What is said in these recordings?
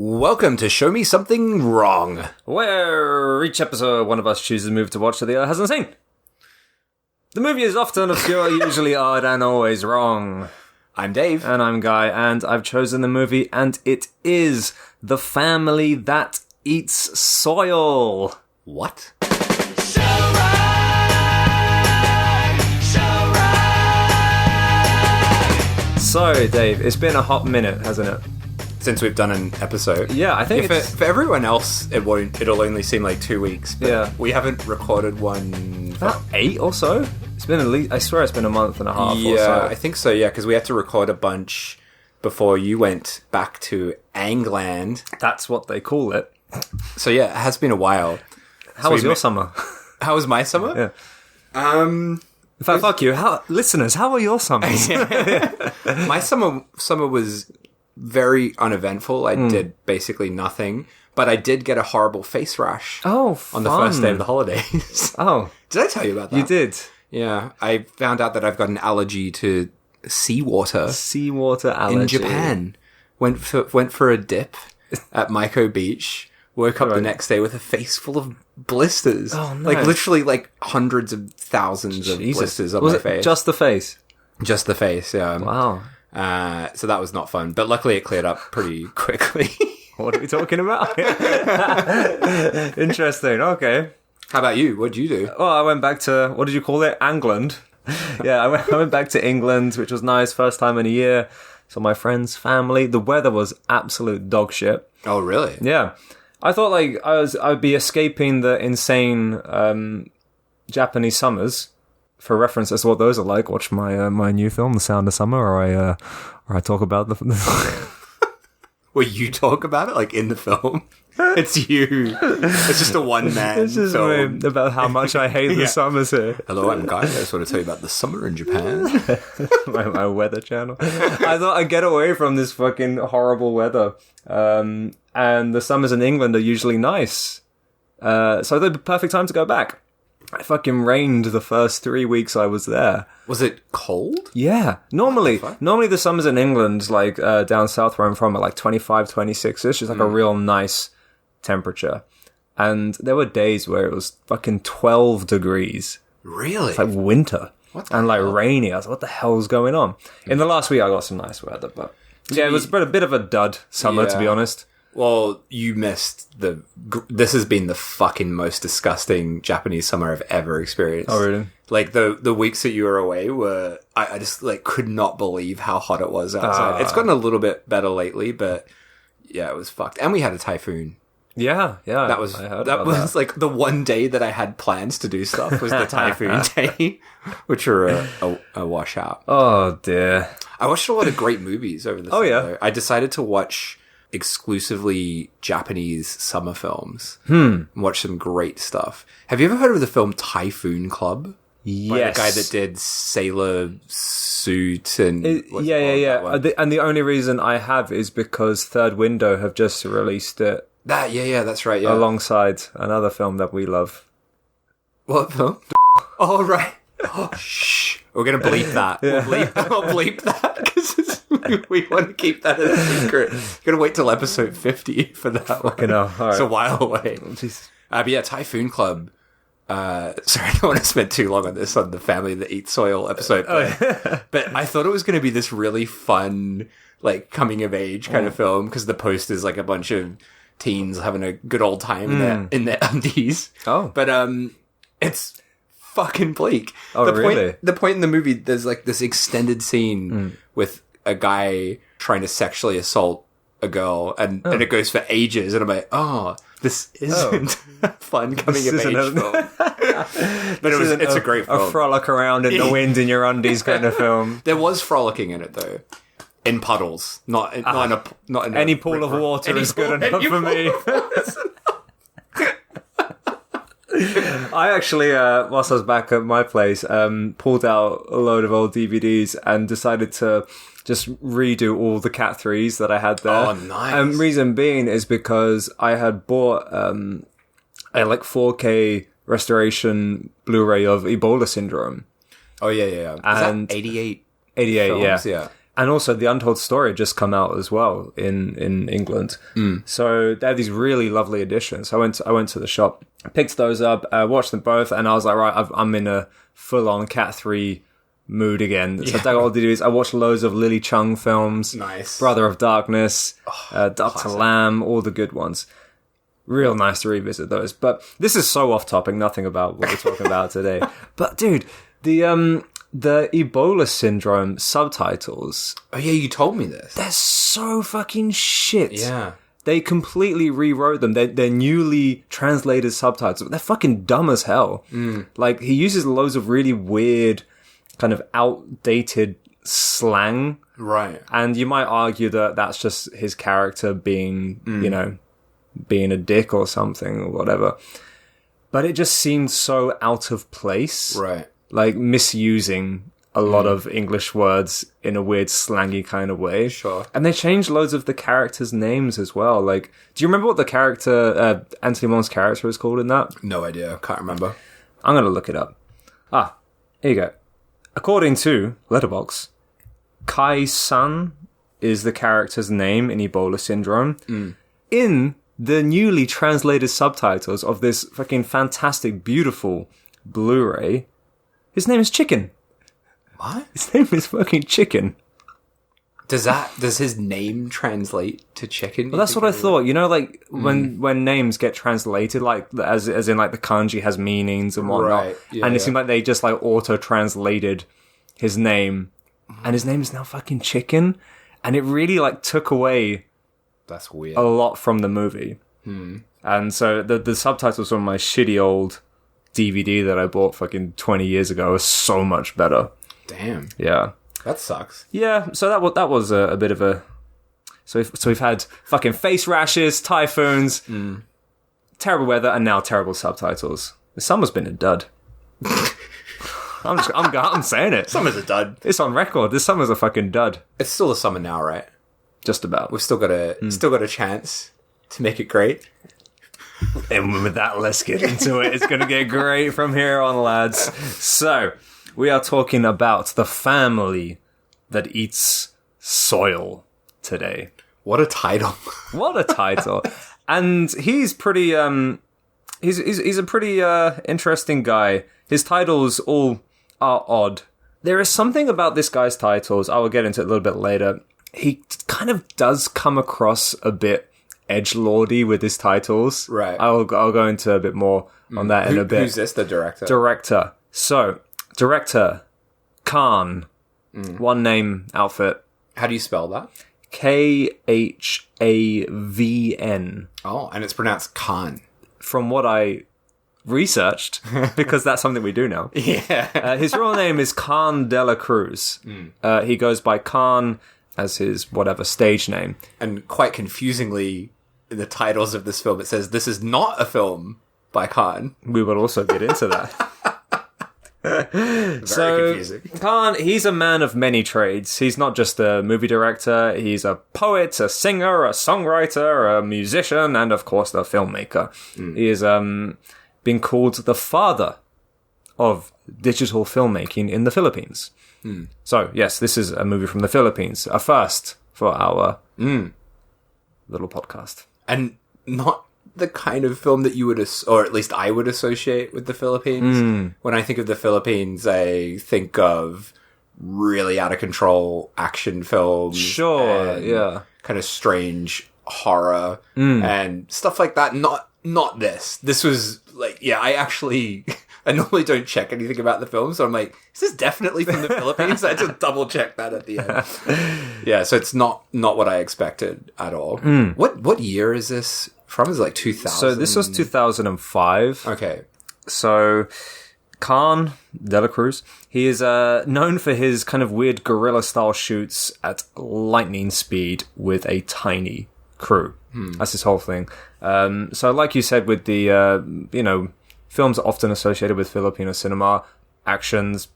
Welcome to Show Me Something Wrong, where each episode one of us chooses a movie to watch that the other hasn't seen. The movie is often obscure, usually odd, and always wrong. I'm Dave. And I'm Guy, and I've chosen the movie, and it is The Family That Eats Soil. What? So, Dave, it's been a hot minute, hasn't it? Since we've done an episode. Yeah, I think for everyone else, it'll only seem like 2 weeks. But yeah. We haven't recorded one... About 8 or so? It's been at least... I swear it's been a month and a half or so. I think so, yeah, because we had to record a bunch before you went back to England. That's what they call it. So, yeah, it has been a while. How was your summer? How was my summer? Yeah. In fact, fuck you. Listeners, how were your summers? My summer was very uneventful. I did basically nothing, but I did get a horrible face rash. Oh, fun. On the first day of the holidays. Oh. Did I tell you about that? You did. Yeah. I found out that I've got an allergy to seawater. Seawater allergy. In Japan. Went for a dip at Maiko Beach. Woke up the next day with a face full of blisters. Oh, no. Like, literally, like, hundreds of thousands of blisters on my face. Just the face? Just the face, yeah. Wow. So that was not fun. But luckily it cleared up pretty quickly. What are we talking about? Interesting, okay. How about you? What did you do? Well, I went back to, what did you call it? England. Yeah, I went back to England, which was nice. First time in a year. So my friend's family. The weather was absolute dog shit. Oh, really? Yeah. I thought like I'd be escaping the insane Japanese summers. For reference as to what those are like, watch my new film, The Sound of Summer, or I talk about the. Well, you talk about it like in the film. It's you. It's just a one-man It's just film about how much I hate the summers here. Hello, I'm Guy. I just want to tell you about the summer in Japan. my weather channel. I thought I'd get away from this fucking horrible weather. And the summers in England are usually nice. So the perfect time to go back. It fucking rained the first 3 weeks I was there. Was it cold? Yeah. Normally the summers in England, like down south where I'm from, are like 25, 26. It's just like a real nice temperature. And there were days where it was fucking 12 degrees. Really? It's like winter. What the and like hell? rainy. I was like, what the hell's going on? In the last week I got some nice weather, but yeah, it was a bit of a dud summer, to be honest. Well, you missed this has been the fucking most disgusting Japanese summer I've ever experienced. Oh, really? Like, the weeks that you were away were... I just, like, could not believe how hot it was outside. It's gotten a little bit better lately, but yeah, it was fucked. And we had a typhoon. Yeah. That was like the one day that I had plans to do stuff was the typhoon day, which were a washout. Oh, dear. I watched a lot of great movies over the summer. Yeah. I decided to watch exclusively Japanese summer films. And watch some great stuff. Have you ever heard of the film Typhoon Club? Yes. By the guy that did Sailor Suit and... Yeah. And the only reason I have is because Third Window have just released it. That's right, yeah. Alongside another film that we love. What film? Oh, right. Oh, shh. We're going to bleep that. Yeah. I'll bleep that because we want to keep that a secret. Going to wait till episode 50 for that Fucking hell. All right. It's a while away. Oh, But yeah, Typhoon Club. Sorry, I don't want to spend too long on this, on the Family That Eats Soil episode. But I thought it was going to be this really fun, like, coming-of-age kind of film because the poster's like a bunch of teens having a good old time in their undies. Oh. But it's fucking bleak. Oh, really? The point in the movie, there's like this extended scene with a guy trying to sexually assault a girl, and it goes for ages, and I'm like, this isn't fun coming of age film. But it's a great film. A frolic around in the wind in your undies kind of film. There was frolicking in it though. In puddles, not in any pool of water is good enough for me. I actually, whilst I was back at my place, pulled out a load of old DVDs and decided to just redo all the Cat 3s that I had there. Oh, nice. And reason being is because I had bought a like 4K restoration Blu-ray of Ebola Syndrome. Oh, yeah. And is that 88? 88, films? yeah. And also, The Untold Story had just come out as well in England. So they have these really lovely editions. I went to the shop, picked those up, watched them both, and I was like, right, I'm in a full-on Cat 3 mood again. So all I do is I watched loads of Lily Chung films. Nice. Brother of Darkness, Dr. Lamb, all the good ones. Real nice to revisit those. But this is so off topic, nothing about what we're talking about today. But dude, the Ebola syndrome subtitles. Oh yeah, you told me this. They're so fucking shit. Yeah. They completely rewrote them. They're newly translated subtitles. They're fucking dumb as hell. Like, he uses loads of really weird, kind of outdated slang. Right. And you might argue that that's just his character being, being a dick or something or whatever. But it just seemed so out of place. Right. Like, misusing a lot of English words in a weird slangy kind of way. Sure. And they changed loads of the characters' names as well. Like, do you remember what the character, Anthony Wong's character is called in that? No idea. Can't remember. I'm going to look it up. Here you go. According to Letterboxd, Kai-san is the character's name in Ebola Syndrome. In the newly translated subtitles of this fucking fantastic, beautiful Blu-ray, his name is Chicken. What? His name is fucking Chicken. Does his name translate to chicken? Well, that's what I thought. You know, like, when names get translated, like, as in, like, the kanji has meanings and whatnot. Right. Yeah, and it seemed like they just, like, auto-translated his name. And his name is now fucking Chicken. And it really, like, took away That's weird. a lot from the movie. And so the subtitles on my shitty old DVD that I bought fucking 20 years ago are so much better. Damn. Yeah. That sucks. Yeah, so that was a bit of a... So we've had fucking face rashes, typhoons, terrible weather, and now terrible subtitles. The summer's been a dud. I'm saying it. Summer's a dud. It's on record. This summer's a fucking dud. It's still a summer now, right? Just about. We've still got a chance to make it great. And with that, let's get into it. It's going to get great from here on, lads. So, we are talking about the family that eats soil today. What a title. What a title. And he's pretty, he's a pretty, interesting guy. His titles all are odd. There is something about this guy's titles, I will get into it a little bit later. He kind of does come across a bit edgelordy with his titles. Right. I'll go into a bit more on that in a bit. Who's this, the director? Director. So, director, Khavn. One name outfit. How do you spell that? Khavn. Oh, and it's pronounced Khan. From what I researched, because that's something we do now. Yeah. His real name is Khan de la Cruz. He goes by Khan as his whatever stage name. And quite confusingly, in the titles of this film, it says this is not a film by Khan. We will also get into that. Very confusing. Khan, he's a man of many trades. He's not just a movie director. He's a poet, a singer, a songwriter, a musician, and of course, a filmmaker. He is been called the father of digital filmmaking in the Philippines. So, yes, this is a movie from the Philippines. A first for our little podcast. And not the kind of film that you would, or at least I would associate with the Philippines. When I think of the Philippines, I think of really out of control action films. Sure, yeah. Kind of strange horror and stuff like that. Not this. This was like, yeah, I normally don't check anything about the film, so I'm like, is this definitely from the Philippines? I just double check that at the end. Yeah, so it's not what I expected at all. What year is this from? Is it like 2000? So this was 2005. Okay. So Khan de la Cruz, he is known for his kind of weird guerrilla-style shoots at lightning speed with a tiny crew. That's his whole thing. So like you said, with the, films are often associated with Filipino cinema, actions,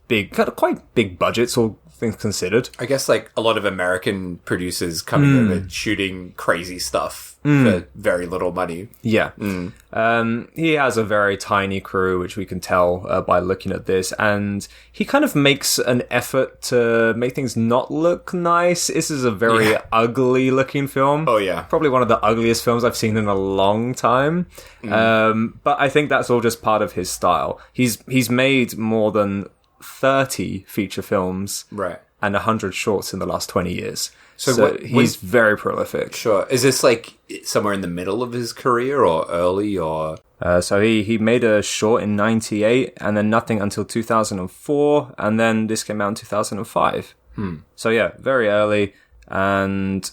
quite big budgets, all things considered. I guess like a lot of American producers coming over shooting crazy stuff for very little money. Yeah. He has a very tiny crew, which we can tell by looking at this, and he kind of makes an effort to make things not look nice. This is a very ugly looking film. Oh yeah. Probably one of the ugliest films I've seen in a long time. But I think that's all just part of his style. He's made more than 30 feature films Right. and 100 shorts in the last 20 years. So he's very prolific. Sure. Is this like somewhere in the middle of his career or early or? So he made a short in 98 and then nothing until 2004. And then this came out in 2005. So yeah, very early. And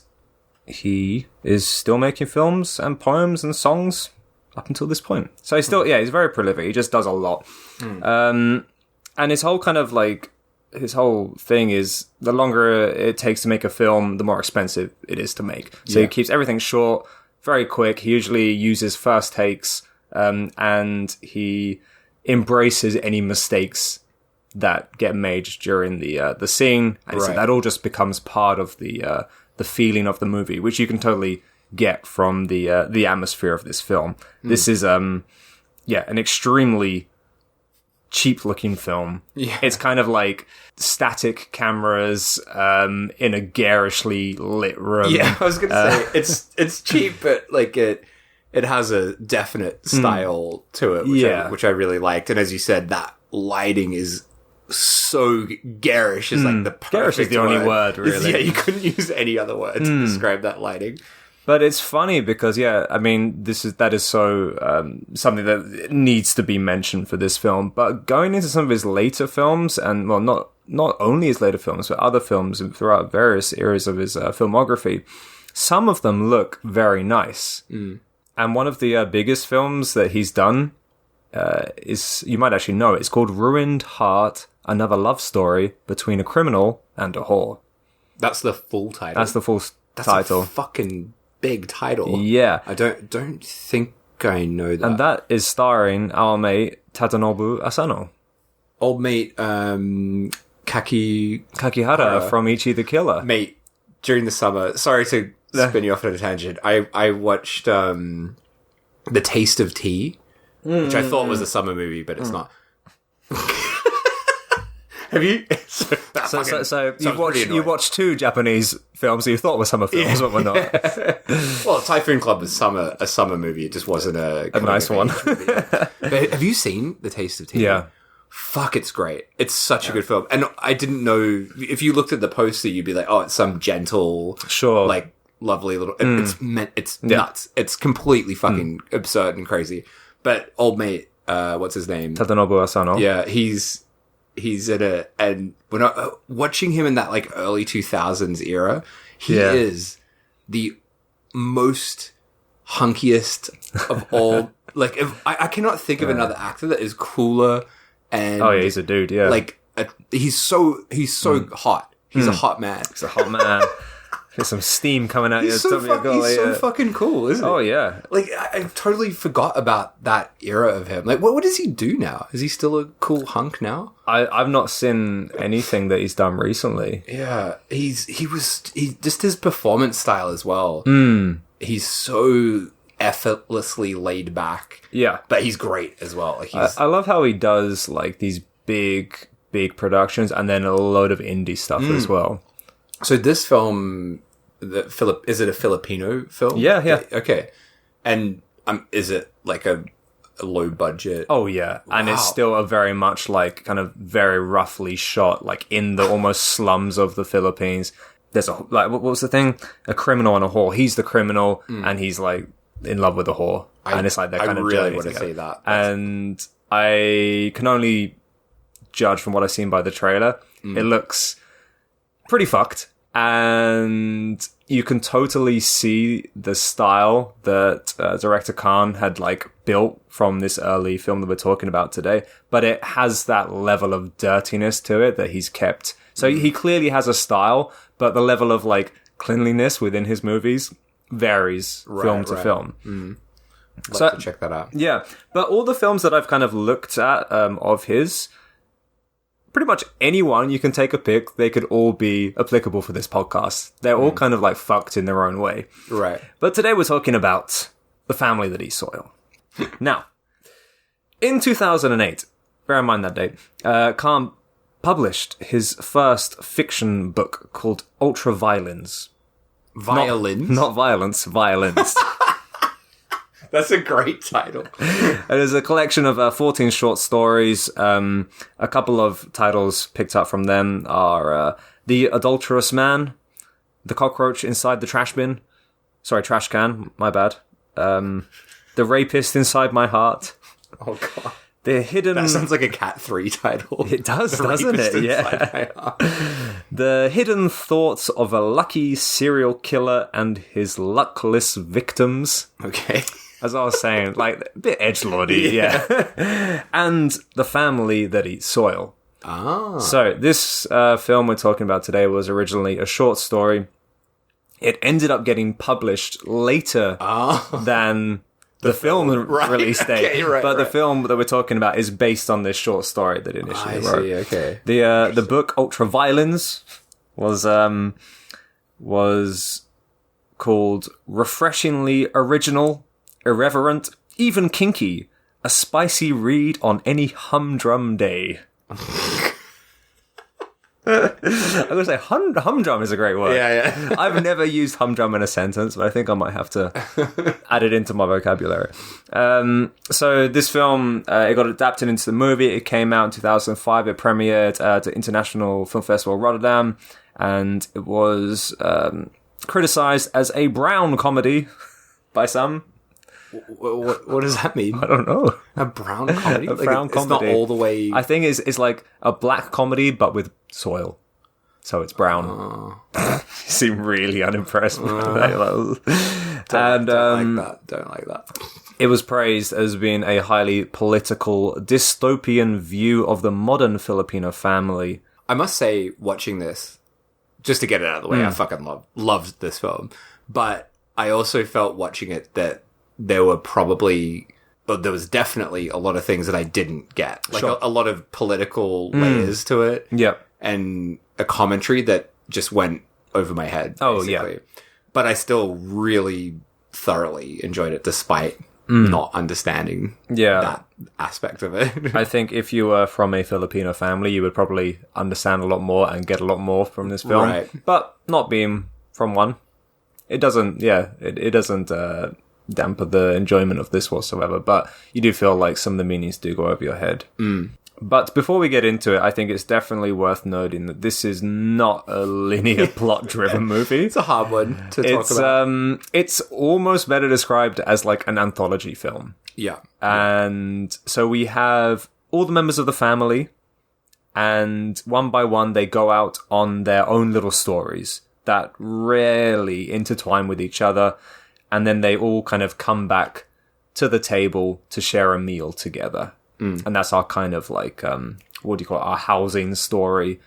he is still making films and poems and songs up until this point. So he's still, he's very prolific. He just does a lot. And his whole kind of like, his whole thing is the longer it takes to make a film, the more expensive it is to make. So he keeps everything short, very quick. He usually uses first takes, and he embraces any mistakes that get made during the scene. And so that all just becomes part of the feeling of the movie, which you can totally get from the atmosphere of this film. This is, an extremely cheap looking film. It's kind of like static cameras in a garishly lit room. I was gonna say it's cheap, but like it has a definite style to it, which I really liked. And as you said, that lighting is so garish. Is like the perfect garish is the only word, really. You couldn't use any other word to describe that lighting. But it's funny because, I mean, that is so something that needs to be mentioned for this film. But going into some of his later films, and well, not only his later films, but other films throughout various eras of his filmography, some of them look very nice. And one of the biggest films that he's done is, you might actually know it, it's called Ruined Heart, Another Love Story Between a Criminal and a Whore. That's the full title. That's the full title. A fucking big title. Yeah. I don't think I know that. And that is starring our mate Tadanobu Asano. Old mate Kakihara from Ichi the Killer. Mate, during the summer, sorry to spin you off on a tangent, I watched The Taste of Tea, which I thought was a summer movie, but it's not. Have you? So you watched two Japanese films that you thought were summer films, but were not. Well, Typhoon Club was a summer movie. It just wasn't a nice one. But have you seen The Taste of Tea? Yeah. Fuck, it's great. It's such a good film. And I didn't know, if you looked at the poster, you'd be like, oh, it's some gentle, like, lovely little, it's nuts. It's completely fucking absurd and crazy. But old mate, what's his name? Tadanobu Asano. Yeah, he's in it, and when watching him in that like early 2000s era, he is the most hunkiest of all. Like, I cannot think of another actor that is cooler. And he's a dude. Yeah, like he's so hot. He's a hot man. He's a hot man. There's some steam coming out. He's so fucking cool, isn't he? Oh yeah. Like I totally forgot about that era of him. Like what does he do now? Is he still a cool hunk now? I've not seen anything that he's done recently. Yeah, he just his performance style as well. He's so effortlessly laid back. Yeah, but he's great as well. Like I love how he does like these big productions and then a load of indie stuff as well. So this film, is it a Filipino film? Yeah. Okay, and is it like a low budget? Oh yeah, and it's still a very much like kind of very roughly shot, like in the almost slums of the Philippines. There's what was the thing? A criminal and a whore. He's the criminal, and he's like in love with a whore, and it's like that kind of journey. I really want to see that, and I can only judge from what I've seen by the trailer. It looks pretty fucked. And you can totally see the style that director Khavn had like built from this early film that we're talking about today, but it has that level of dirtiness to it that he's kept. So he clearly has a style, but the level of like cleanliness within his movies varies film to film. So to check that out. Yeah, but all the films that I've kind of looked at of his, pretty much anyone you can take a pick. They could all be applicable for this podcast. They're all kind of like fucked in their own way. Right. But today we're talking about the family that eats soil. Now, in 2008, bear in mind that date, Khavn published his first fiction book called Ultraviolence. Violins? Not violence, violence. That's a great title. It is a collection of 14 short stories. A couple of titles picked up from them are The Adulterous Man, The Cockroach Inside the Trash Bin. Sorry, trash can, my bad. The Rapist Inside My Heart. Oh, God. The Hidden... That sounds like a Cat 3 title. It does, The doesn't Rapist it? Inside Yeah. My Heart. The Hidden Thoughts of a Lucky Serial Killer and His Luckless Victims. Okay. As I was saying, like, a bit edgelordy, yeah. And The Family That Eats Soil. Ah. So, this film we're talking about today was originally a short story. It ended up getting published later than the film release date. Okay, right, but the right. film that we're talking about is based on this short story that initially wrote. See, okay. The book Ultraviolence was called Refreshingly Original, Irreverent, Even Kinky, a spicy read on any humdrum day. I'm going to say humdrum is a great word. Yeah. I've never used humdrum in a sentence, but I think I might have to add it into my vocabulary. So this film, it got adapted into the movie. It came out in 2005. It premiered at the International Film Festival Rotterdam, and it was criticized as a brown comedy by some. What does that mean? I don't know. A brown comedy? A brown comedy. It's not all the way... I think it's like a black comedy, but with soil. So it's brown. You seem really unimpressed with that. Don't like that. It was praised as being a highly political, dystopian view of the modern Filipino family. I must say, watching this, just to get it out of the way, I fucking loved this film. But I also felt watching it that there was definitely a lot of things that I didn't get. Like Sure. a lot of political layers to it. Yep. And a commentary that just went over my head. Oh, basically. But I still really thoroughly enjoyed it despite not understanding that aspect of it. I think if you were from a Filipino family, you would probably understand a lot more and get a lot more from this film. Right. But not being from one, it doesn't, it doesn't damper the enjoyment of this whatsoever. But you do feel like some of the meanings do go over your head. But before we get into it, I think it's definitely worth noting that this is not a linear plot-driven movie. It's a hard one to talk about. It's almost better described as like an anthology film. Yeah. And so we have all the members of the family, and one by one they go out on their own little stories that rarely intertwine with each other, and then they all kind of come back to the table to share a meal together. And that's our kind of like, what do you call it, our housing story.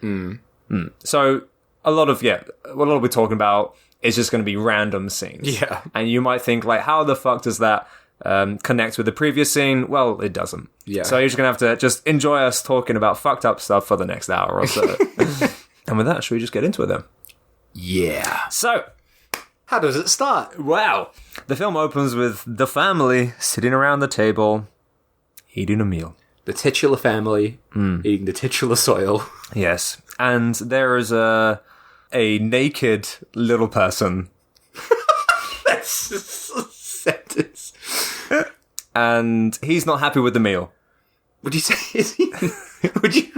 So a lot of what we're talking about is just going to be random scenes. Yeah. And you might think like, how the fuck does that connect with the previous scene? Well, it doesn't. Yeah. So you're just going to have to just enjoy us talking about fucked up stuff for the next hour or so. And with that, should we just get into it then? Yeah. So, How does it start? wow. The film opens with the family sitting around the table, eating a meal. The titular family eating the titular soil. Yes. And there is a naked little person. That's a sentence. And he's not happy with the meal. Would you say? Is he? Would you?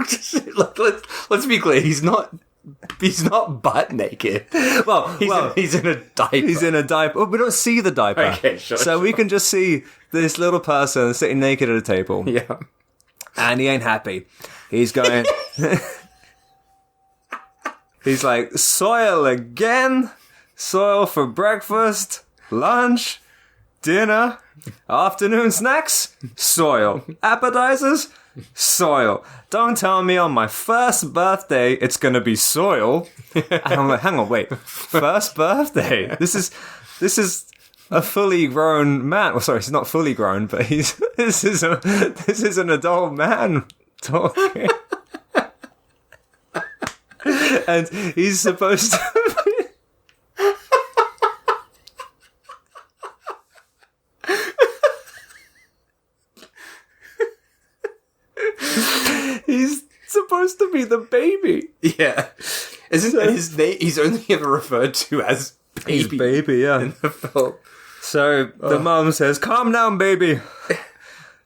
Let's be clear. He's not butt naked. Well, He's in a diaper. he's in a diaper. Oh, we don't see the diaper. Okay, sure, So we can just see this little person sitting naked at a table. Yeah. And he ain't happy. He's going... He's like, soil again? Soil for breakfast, lunch, dinner, afternoon snacks? Soil. Appetizers? Soil. Don't tell me on my first birthday it's gonna be soil. And I'm like, hang on, wait. First birthday? This is a fully grown man. Well, sorry, he's not fully grown, but this is an adult man talking. And he's supposed to... He's supposed to be the baby. Yeah. Isn't his name? He's only ever referred to as baby. He's baby, yeah. In the film. So the mum says, "Calm down, baby.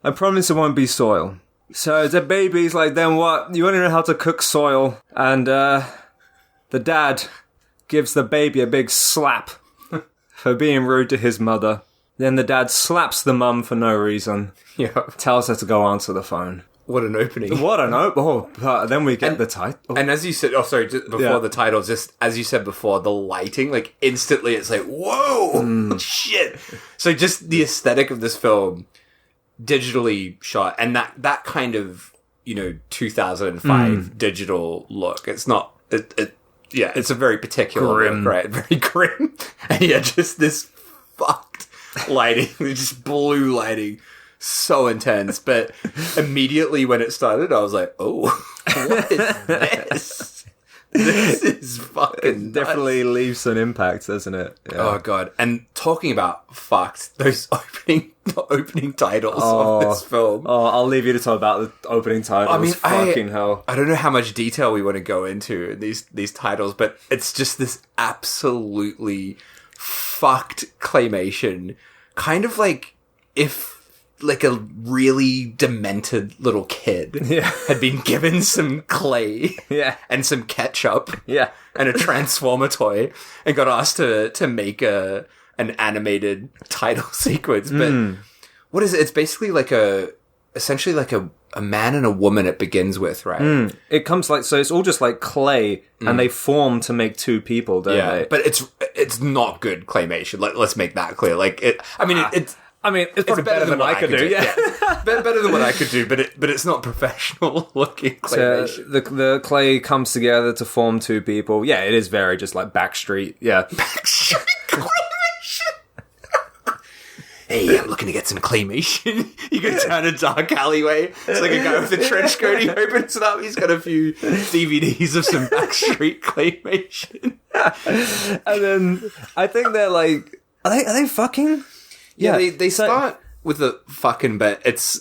I promise it won't be soil." So the baby's like, "Then what? You want to know how to cook soil?" And the dad gives the baby a big slap for being rude to his mother. Then the dad slaps the mum for no reason. Yeah. Tells her to go answer the phone. What an opening. What an but then we get the title. And as you said, just before the title, just as you said before, the lighting, like instantly it's like, whoa, shit. So just the aesthetic of this film, digitally shot, and that kind of, 2005 digital look. It's not, it's a very particular grim. look, right? Very grim. And yeah, just this fucked lighting, just blue lighting. So intense, but immediately when it started, I was like, "Oh, what is this? This is fucking nuts." Definitely leaves an impact, doesn't it? Yeah. Oh god! And talking about fucked, those opening titles of this film. Oh, I'll leave you to talk about the opening titles. I mean, fucking hell! I don't know how much detail we want to go into in these titles, but it's just this absolutely fucked claymation, kind of like if. Like a really demented little kid had been given some clay and some ketchup and a Transformer toy and got asked to make an animated title sequence. But what is it? It's basically essentially like a man and a woman it begins with, right? It comes so it's all just like clay and they form to make two people, don't they? But it's not good claymation. Let's make that clear. It's probably better than what I could do. Yeah. Better than what I could do, but it's not professional looking claymation. So the clay comes together to form two people. Yeah, it is very just like Backstreet. Yeah. Backstreet claymation. Hey, I'm looking to get some claymation. You go down a dark alleyway. It's like a guy with a trench coat. He opens it up. He's got a few DVDs of some Backstreet claymation. And then I think they're like, are they fucking? Yeah, they start with the fucking, but it's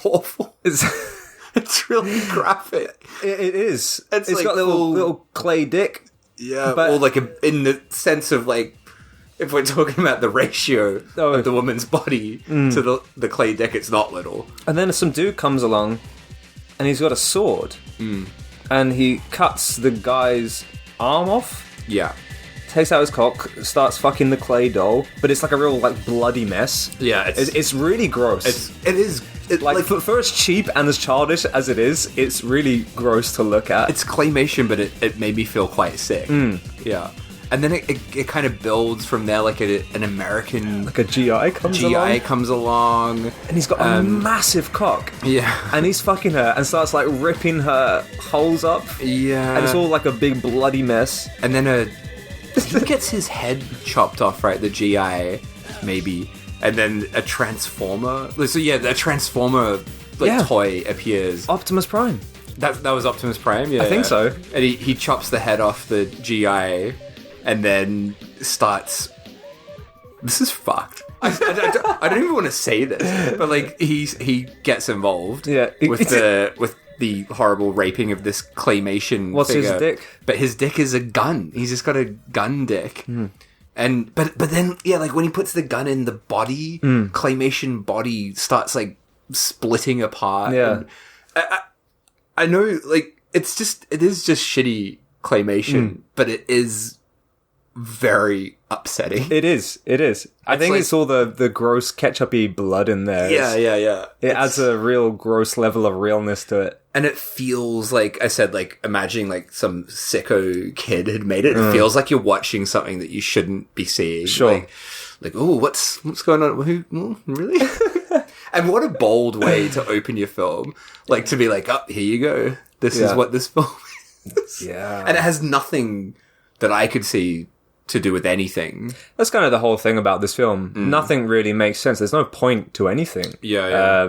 awful. It's really graphic. It is. It's like got little clay dick. Yeah, but, or like in the sense of like, if we're talking about the ratio of the woman's body to the clay dick, it's not little. And then some dude comes along, and he's got a sword, and he cuts the guy's arm off. Yeah. Takes out his cock, starts fucking the clay doll, but it's like a real like bloody mess. Yeah, it's really gross. It is for as cheap and as childish as it is, it's really gross to look at. It's claymation, but it made me feel quite sick. Yeah, and then it kind of builds from there, like an American, like a GI comes along, and he's got a massive cock. Yeah, and he's fucking her and starts like ripping her holes up. Yeah, and it's all like a big bloody mess. And then he gets his head chopped off, right? The GI, maybe. And then a Transformer. So yeah, the Transformer toy appears. Optimus Prime. That was Optimus Prime, yeah. I think so. And he chops the head off the GI and then starts... This is fucked. I don't even want to say this, but like he gets involved with the horrible raping of this claymation What's figure. his dick? But his dick is a gun. He's just got a gun dick. And but then like when he puts the gun in, the body claymation body starts like splitting apart. Yeah. And I know like it is just shitty claymation, but it is very upsetting. It is. I think it's all the gross ketchup-y blood in there. Yeah. It adds a real gross level of realness to it. And it feels like, I said, like, imagining like some sicko kid had made it. It feels like you're watching something that you shouldn't be seeing. Sure. Like, oh, what's going on? Really? And what a bold way to open your film. Like, to be like, oh, here you go. This is what this film is. Yeah. And it has nothing that I could see to do with anything. That's kind of the whole thing about this film. Nothing really makes sense. There's no point to anything. Yeah.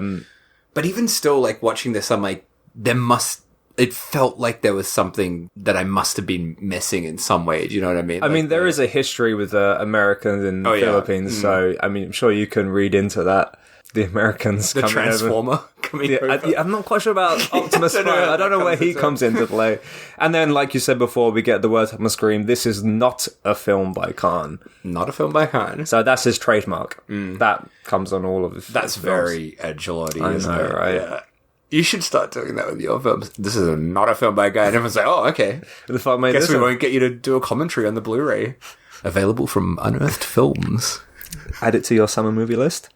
But even still, like, watching this, I'm like, there must it felt like there was something that I must have been missing in some way. Do you know what I mean? I mean, there is a history with Americans in the Philippines, so I mean, I'm sure you can read into that. The Americans, the Transformer coming over. I'm not quite sure about Optimus Prime. I don't know where he comes into play. And then, like you said before, we get the words on the screen. This is not a film by Khavn. Not a film by Khavn. So that's his trademark. That comes on all of his. That's his very edgelordy. I know, right? Yeah. You should start doing that with your films. This is not a film by a guy. And everyone's like, oh, okay. The fuck made Guess we won't get you to do a commentary on the Blu-ray. Available from Unearthed Films. Add it to your summer movie list.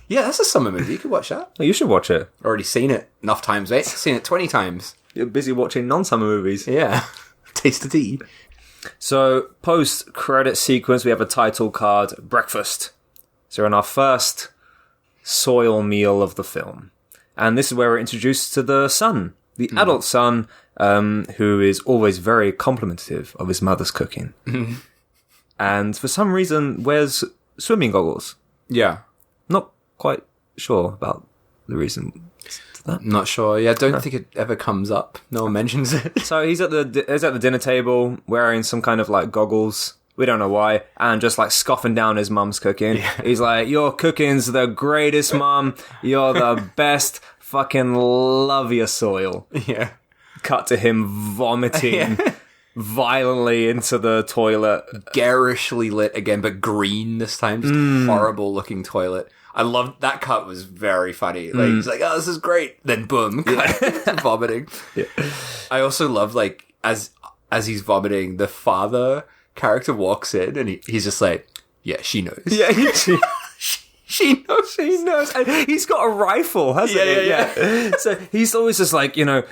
Yeah, that's a summer movie. You could watch that. Oh, you should watch it. Already seen it enough times, mate. Seen it 20 times. You're busy watching non-summer movies. Yeah. Taste of tea. So, post-credit sequence, we have a title card, Breakfast. So, in our first soil meal of the film. And this is where we're introduced to the son, the adult son, who is always very complimentary of his mother's cooking. And for some reason, wears swimming goggles. Yeah. Not quite sure about the reason to that. Not sure. Yeah, I don't think it ever comes up. No one mentions it. So he's at the dinner table wearing some kind of like goggles. We don't know why. And just like scoffing down his mum's cooking. Yeah. He's like, your cooking's the greatest, mum. You're the best. Fucking love your soil. Yeah. Cut to him vomiting violently into the toilet. Garishly lit again, but green this time. Just horrible looking toilet. I loved that cut. Was very funny. Like he's like, "Oh, this is great." Then boom, vomiting. Yeah. I also love like as he's vomiting, the father character walks in and he's just like, "Yeah, she knows." Yeah, she knows. She knows. And he's got a rifle, hasn't he? Yeah. So he's always just like, you know,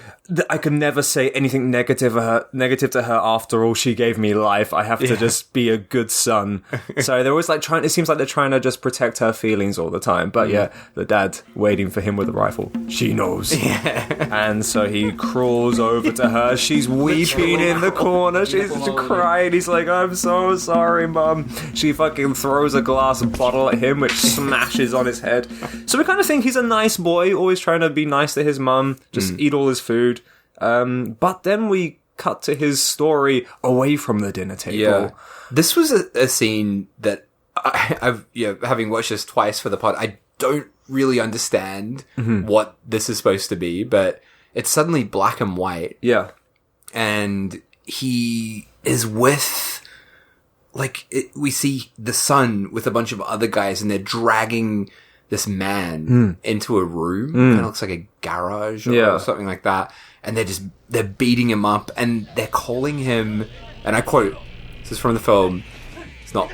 I could never say anything negative to her after all. She gave me life. I have to just be a good son. So they're always like it seems like they're trying to just protect her feelings all the time. But the dad waiting for him with a rifle. She knows. Yeah. And so he crawls over to her. She's weeping in the corner. She's just crying. He's like, I'm so sorry, mum. She fucking throws a glass bottle at him, which smashes on his head. So we kind of think he's a nice boy, always trying to be nice to his mum, just eat all his food. But then we cut to his story away from the dinner table. Yeah. This was a scene that I've having watched this twice for the pod, I don't really understand what this is supposed to be, but it's suddenly black and white. Yeah. And he is with... we see the son with a bunch of other guys and they're dragging this man into a room. Kind of looks like a garage or something like that. And they're beating him up and they're calling him, and I quote, this is from the film, it's not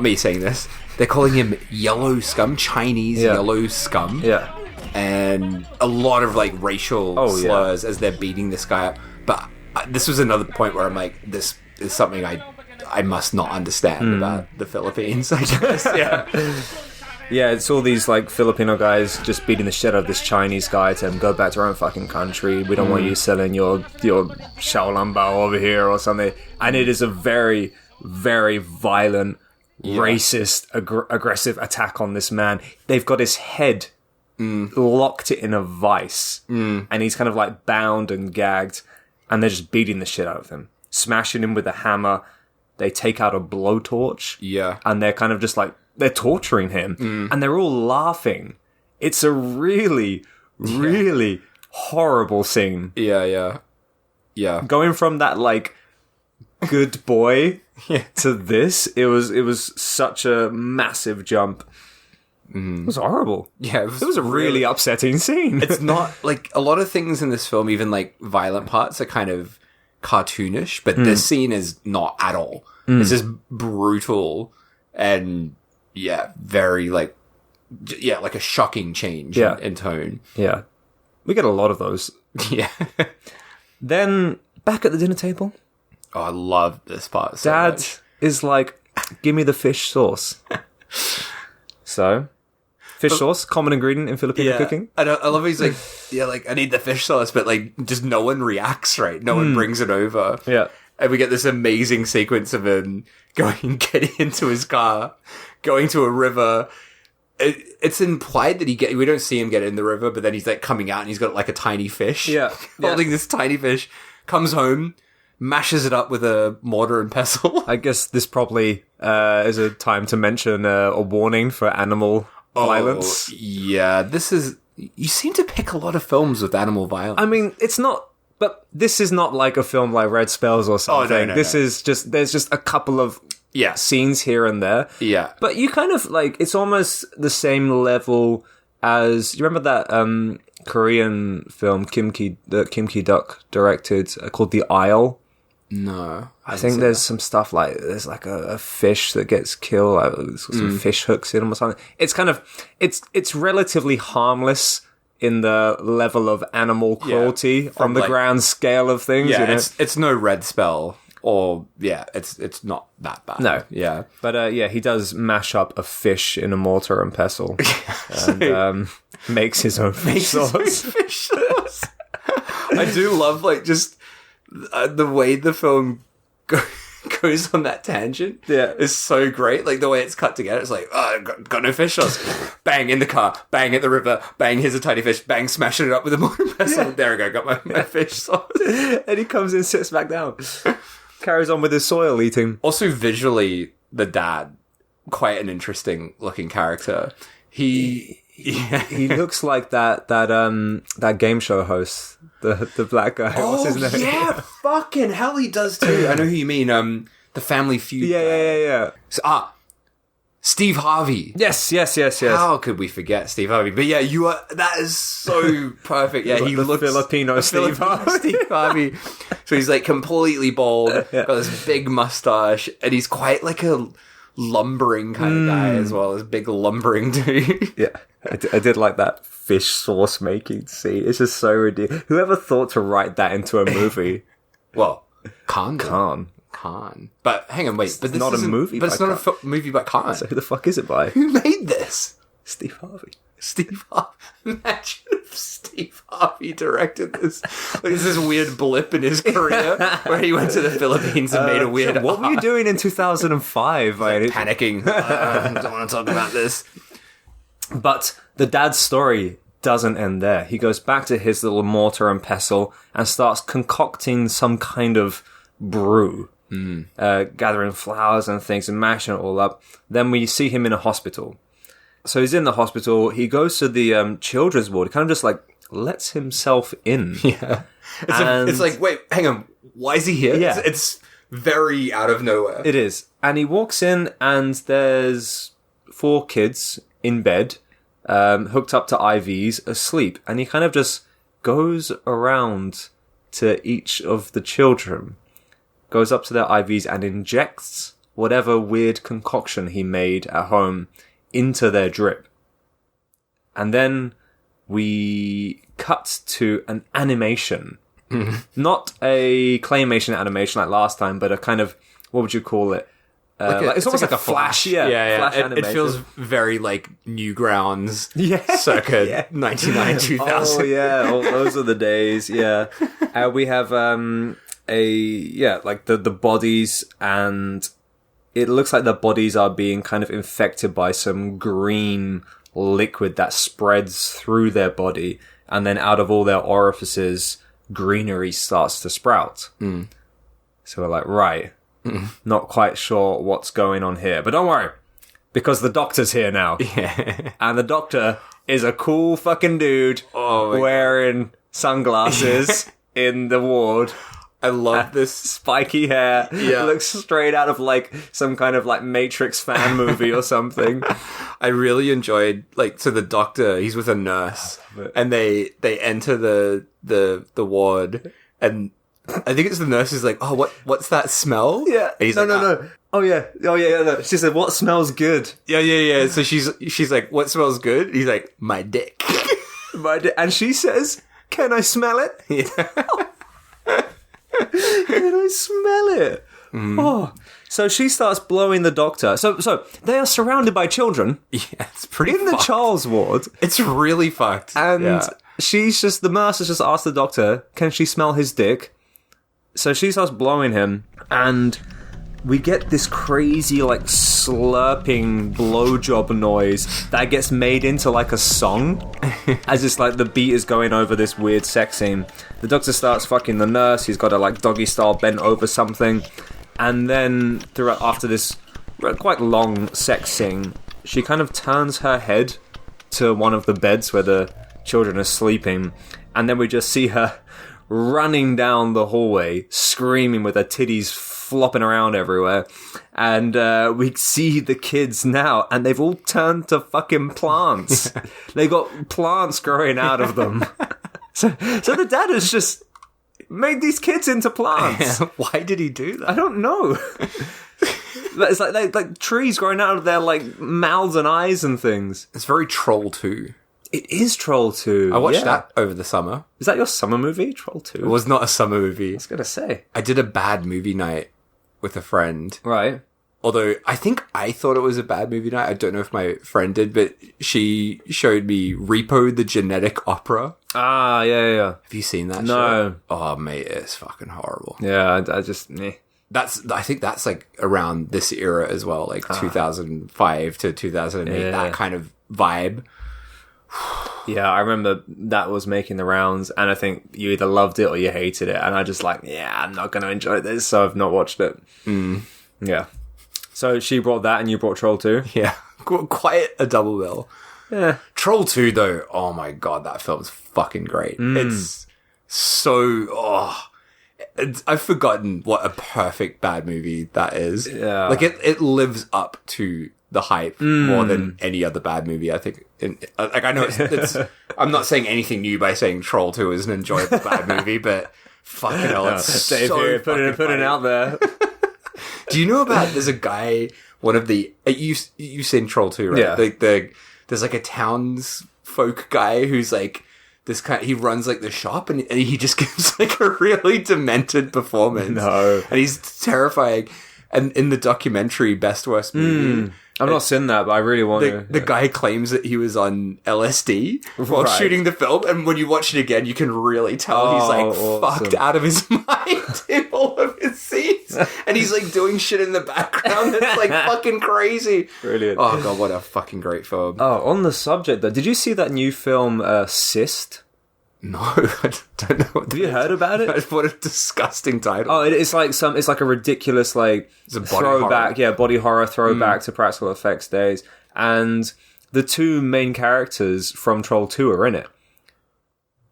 me saying this, they're calling him yellow scum, Chinese yellow scum. Yeah. And a lot of like racial slurs as they're beating this guy up. But this was another point where I'm like, this is something I must not understand about the Philippines, I guess. Yeah, it's all these like Filipino guys just beating the shit out of this Chinese guy to go back to our own fucking country. We don't want you selling your Xiaolongbao over here or something. And it is a very, very violent, racist, aggressive attack on this man. They've got his head locked in a vice, and he's kind of like bound and gagged, and they're just beating the shit out of him, smashing him with a hammer. They take out a blowtorch, and they're kind of just like, they're torturing him, and they're all laughing. It's a really, really horrible scene. Yeah. Going from that like good boy to this, it was such a massive jump. It was horrible. Yeah, it was a really upsetting scene. It's not like a lot of things in this film, even like violent parts, are kind of cartoonish, but this scene is not at all. It's just brutal and very like like a shocking change in tone. Yeah, we get a lot of those. Yeah. Then back at the dinner table, I love this part so Dad much. is like, give me the fish sauce. So fish sauce, common ingredient in Filipino cooking. I love he's like, I need the fish sauce, but like just no one reacts right. No one brings it over. Yeah. And we get this amazing sequence of him getting into his car, going to a river, it's implied that we don't see him get in the river, but then he's like coming out and he's got like a tiny fish. Yeah. Holding this tiny fish, comes home, mashes it up with a mortar and pestle. I guess this probably is a time to mention a warning for animal violence. Yeah, you seem to pick a lot of films with animal violence. I mean, it's not, but this is not like a film like Red Spells or something. No. Is just, there's just a couple of scenes here and there. Yeah. But you kind of like, it's almost the same level as, you remember that Korean film Kim Ki-duk directed called The Isle? No. I think there's some stuff like, there's like a fish that gets killed, there's some fish hooks in them or something. It's kind of, it's relatively harmless in the level of animal cruelty on the like, grand scale of things. Yeah, you know? it's no Red Spell. Or, it's not that bad. No. Yeah. But, he does mash up a fish in a mortar and pestle. And makes his own fish sauce. I do love, like, just the way the film goes on that tangent. Yeah. Is so great. Like, the way it's cut together. It's like, got no fish sauce. Bang, in the car. Bang, at the river. Bang, here's a tiny fish. Bang, smashing it up with a mortar and pestle. Yeah. There we go, got my fish sauce. And he comes in, sits back down. Carries on with his soil eating. Also, visually, the dad, quite an interesting looking character. He looks like that game show host, the black guy. What's his name? Yeah, fucking hell, he does too. I know who you mean. The Family Feud. Yeah. So, Steve Harvey. Yes. How could we forget Steve Harvey? But yeah, that is so perfect. Yeah, he looks Filipino Steve Harvey. So he's like completely bald, got this big mustache, and he's quite like a lumbering kind of guy as well, as big lumbering dude. Yeah, I did like that fish sauce making scene. It's just so ridiculous. Whoever thought to write that into a movie? Well, Khavn. But hang on, wait. But this not a movie. But it's not a movie by Khavn. So who the fuck is it by? Who made this? Steve Harvey. Imagine if Steve Harvey directed this. Like, there's this weird blip in his career where he went to the Philippines and made a weird. What were you doing in 2005? Panicking. I don't want to talk about this. But the dad's story doesn't end there. He goes back to his little mortar and pestle and starts concocting some kind of brew. Gathering flowers and things and mashing it all up. Then we see him in a hospital. So he's in the hospital. He goes to the children's ward. He kind of just like lets himself in. Yeah. It's like, wait, hang on. Why is he here? Yeah. It's very out of nowhere. It is. And he walks in and there's 4 kids in bed, hooked up to IVs, asleep. And he kind of just goes around to each of the children, goes up to their IVs and injects whatever weird concoction he made at home into their drip. And then we cut to an animation. Not a claymation animation like last time, but a kind of, what would you call it? It's almost like a flash. Yeah. Flash animation. It feels very like Newgrounds. Circa 99, 2000. Oh, yeah. Oh, those are the days. Yeah. We have like the bodies, and it looks like the bodies are being kind of infected by some green liquid that spreads through their body, and then out of all their orifices, greenery starts to sprout. So we're like, right, not quite sure what's going on here, but don't worry, because the doctor's here now. Yeah. And the doctor is a cool fucking dude wearing sunglasses in the ward. I love this spiky hair. Yeah. It looks straight out of like some kind of like Matrix fan movie or something. I really enjoyed, like, so the doctor, he's with a nurse, and they enter the ward, and I think it's the nurse who's like, oh, what's that smell? Yeah. And he's no. Oh yeah. No. She said, what smells good? Yeah. So she's like, what smells good? And he's like, my dick. My dick. And she says, can I smell it? Yeah. Can I smell it? Oh, so she starts blowing the doctor. So they are surrounded by children. Yeah, it's pretty in the child's ward. It's really fucked. And the nurse has just asked the doctor, can she smell his dick? So she starts blowing him, and we get this crazy, like, slurping blowjob noise that gets made into, like, a song. As it's, like, the beat is going over this weird sex scene. The doctor starts fucking the nurse. He's got her, like, doggy-style bent over something. And then, after this quite long sex scene, she kind of turns her head to one of the beds where the children are sleeping. And then we just see her running down the hallway, screaming with her titties flopping around everywhere, and we see the kids now, and they've all turned to fucking plants. They got plants growing out of them. So the dad has just made these kids into plants. Why did he do that? I don't know. It's like trees growing out of their like mouths and eyes and things. It's very Troll 2. It is Troll 2. I watched that over the summer. Is that your summer movie, Troll 2? It was not a summer movie. I was gonna say. I did a bad movie night with a friend. Right. Although, I think I thought it was a bad movie night. I don't know if my friend did, but she showed me Repo the Genetic Opera. Ah, yeah. Have you seen that No. show? Oh, mate, it's fucking horrible. Yeah, I just... I think that's like around this era as well, like 2005 to 2008, that kind of vibe. Yeah, I remember that was making the rounds, and I think you either loved it or you hated it, and I just like, I'm not going to enjoy this, so I've not watched it. Yeah. So she brought that, and you brought Troll 2? Yeah, quite a double bill. Yeah. Troll 2, though, oh my god, that film's fucking great. It's so... I've forgotten what a perfect bad movie that is. Yeah. Like, it lives up to the hype more than any other bad movie, I think. Like, I know it's I'm not saying anything new by saying Troll 2 is an enjoyable bad movie, but fucking hell, it's Dave so here, put it out there. Do you know about, there's a guy, one of the, you've seen Troll 2, right? Yeah. There's like a townsfolk guy who's like, this kind, he runs like the shop and he just gives like a really demented performance. No. And he's terrifying. And in the documentary Best Worst Movie, I've not seen that, but I really want to. The guy claims that he was on LSD while shooting the film, and when you watch it again, you can really tell he's like fucked out of his mind in all of his scenes, and he's like doing shit in the background that's like fucking crazy. Brilliant. Oh god, what a fucking great film. Oh, on the subject though, did you see that new film, Cyst? No, I don't know. Have you heard about it? What a disgusting title. Oh, it's like a ridiculous like It's a body throwback, horror. body horror throwback to practical effects days, and the two main characters from Troll 2 are in it.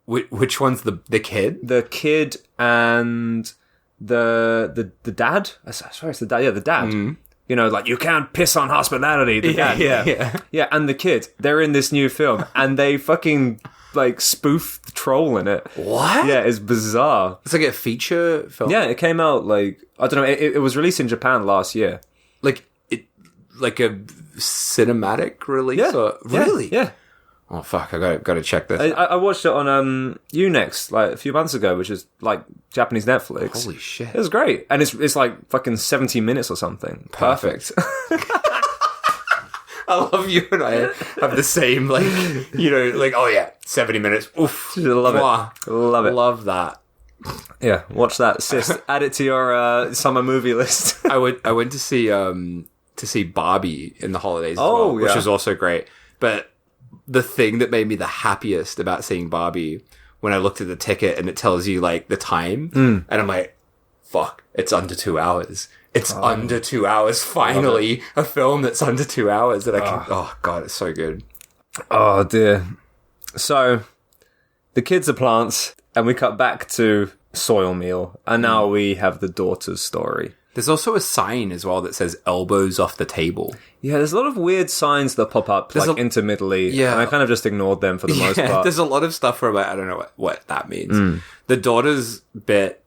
Which one's the kid? The kid and the dad. I swear it's the dad. Yeah, the dad. You know, like, you can't piss on hospitality. The dad. Yeah, and the kid. They're in this new film, and they fucking like spoof the Troll in it. What? Yeah, it's bizarre. It's like a feature film. Yeah, it came out like, I don't know. It was released in Japan last year. Like a cinematic release. Yeah, Or, really? Yeah. Oh fuck! I gotta check this. I watched it on Unext like a few months ago, which is like Japanese Netflix. Holy shit! It was great, and it's like fucking 70 minutes or something. Perfect. I love you and I have the same like like oh yeah, 70 minutes. Oof, Love Mwah. it. Love it. Love that. Yeah, watch that, sis. Add it to your summer movie list. I went to see Barbie in the holidays as Oh, well, which yeah. was also great. But the thing that made me the happiest about seeing Barbie, when I looked at the ticket and it tells you like the time, and I'm like, fuck, it's under 2 hours. It's under 2 hours. Finally, a film that's under 2 hours that I can. Oh god, it's so good. Oh dear. So, the kids are plants, and we cut back to soil meal, and now we have the daughter's story. There's also a sign as well that says elbows off the table. Yeah, there's a lot of weird signs that pop up intermittently, Yeah. and I kind of just ignored them for the most part. There's a lot of stuff where I don't know what that means. The daughter's bit,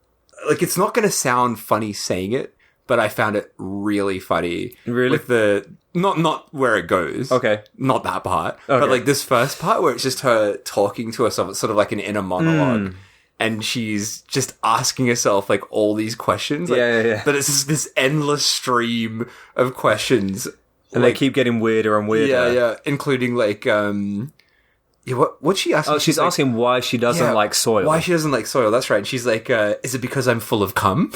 like, it's not going to sound funny saying it, but I found it really funny. Really? With the not where it goes. Okay. Not that part. Okay. But like this first part where it's just her talking to herself. It's sort of like an inner monologue. And she's just asking herself like all these questions. Like, Yeah. But it's just this endless stream of questions. And they keep getting weirder and weirder. Yeah. Including like what's she asking? Oh, she's like, asking why she doesn't like soil. Why she doesn't like soil, that's right. And she's like, is it because I'm full of cum?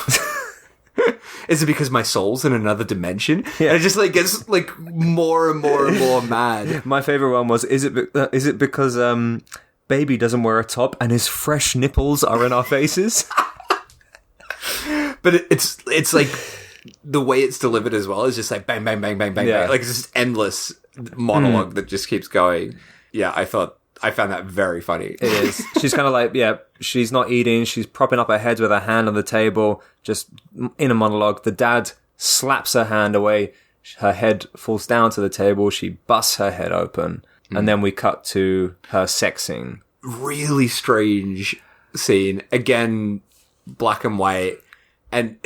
Is it because my soul's in another dimension? Yeah. And it just like gets like more and more and more mad. My favorite one was, is it because baby doesn't wear a top and his fresh nipples are in our faces? But it's like the way it's delivered as well is just like bang, bang, bang, bang, bang, bang. Like it's just endless monologue that just keeps going. Yeah, I found that very funny. It is. She's kind of like, she's not eating. She's propping up her head with her hand on the table, just in a monologue. The dad slaps her hand away. Her head falls down to the table. She busts her head open. And then we cut to her sexing. Really strange scene. Again, black and white. And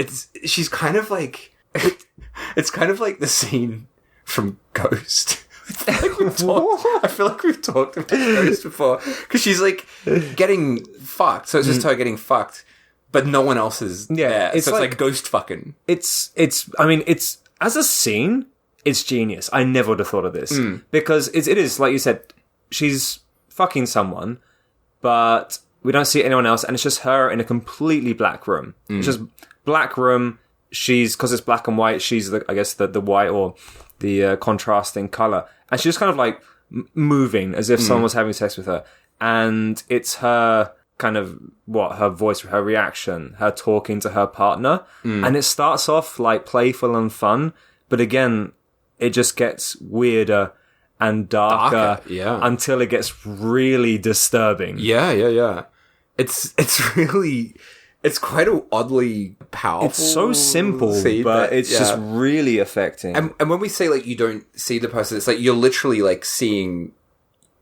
she's kind of like, it's kind of like the scene from Ghost. I feel like we've talked about Ghost before. Because she's like getting fucked. So it's just her getting fucked. But no one else is there. It's like ghost fucking. It's as a scene, it's genius. I never would have thought of this. Because it is, like you said, she's fucking someone, but we don't see anyone else, and it's just her in a completely black room. It's just black room. Because it's black and white, she's the white or the contrasting color. And she's just kind of like moving as if someone was having sex with her. And it's her kind of, her voice, her reaction, her talking to her partner. And it starts off like playful and fun, but again, it just gets weirder and darker until it gets really disturbing. Yeah. It's really... It's quite an oddly powerful. It's so simple, but it's just really affecting. And when we say like you don't see the person, it's like you're literally like seeing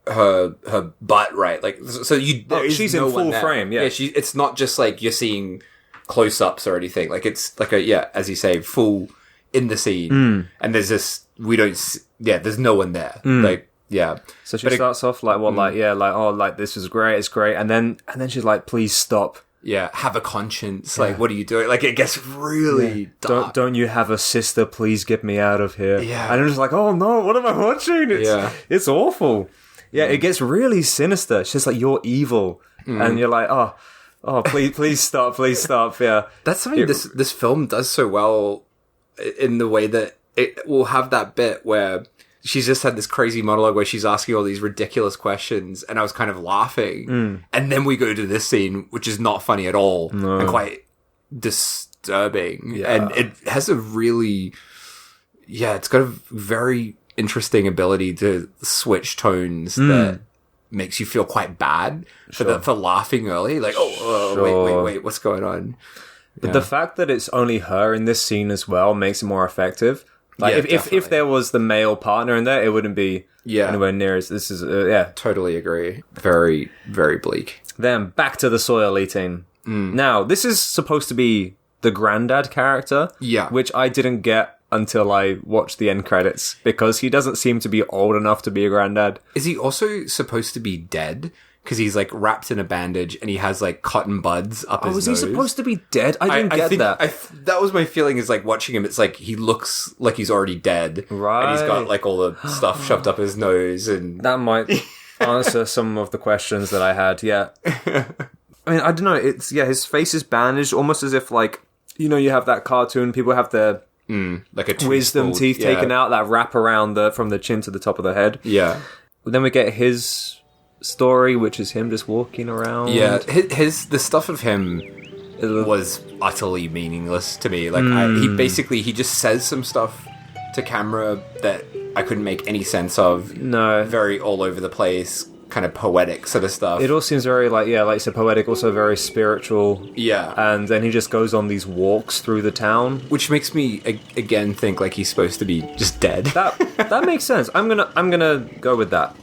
her butt, right? Like so she's in full frame. Yeah, it's not just like you're seeing close-ups or anything. Like it's like as you say, full in the scene. And there's this there's no one there. Like So she starts off like this is great, it's great, and then she's like, please stop. Yeah, have a conscience. Like, what are you doing? Like, it gets really dark. Don't you have a sister? Please get me out of here. Yeah. And I'm just like, oh no, what am I watching? It's awful. Yeah, it gets really sinister. It's just like, you're evil. And you're like, oh, please stop, please stop. Yeah. That's something this film does so well in the way that it will have that bit where she's just had this crazy monologue where she's asking all these ridiculous questions, and I was kind of laughing. And then we go to this scene, which is not funny at all, and quite disturbing. Yeah. And it has a really, it's got a very interesting ability to switch tones that makes you feel quite bad for laughing early. Like, wait, what's going on? But the fact that it's only her in this scene as well makes it more effective. Like if there was the male partner in there, it wouldn't be anywhere near as this is. Totally agree. Very, very bleak. Then back to the soil eating. Now this is supposed to be the granddad character, which I didn't get until I watched the end credits because he doesn't seem to be old enough to be a granddad. Is he also supposed to be dead? Because he's like wrapped in a bandage and he has like cotton buds up his nose. Oh, is he supposed to be dead? I didn't get that. That was my feeling, is like watching him, it's like he looks like he's already dead. Right. And he's got like all the stuff shoved up his nose. And that might answer some of the questions that I had, I mean, I don't know. It's, his face is bandaged almost as if like, you have that cartoon, people have their like a wisdom teeth taken out that wrap around from the chin to the top of the head. Yeah. But then we get his story, which is him just walking around. Yeah, the stuff of him was utterly meaningless to me. Like he just says some stuff to camera that I couldn't make any sense of. No, very all over the place, kind of poetic sort of stuff. It all seems very like you said, poetic, also very spiritual. Yeah, and then he just goes on these walks through the town, which makes me again think like he's supposed to be just dead. That makes sense. I'm gonna go with that.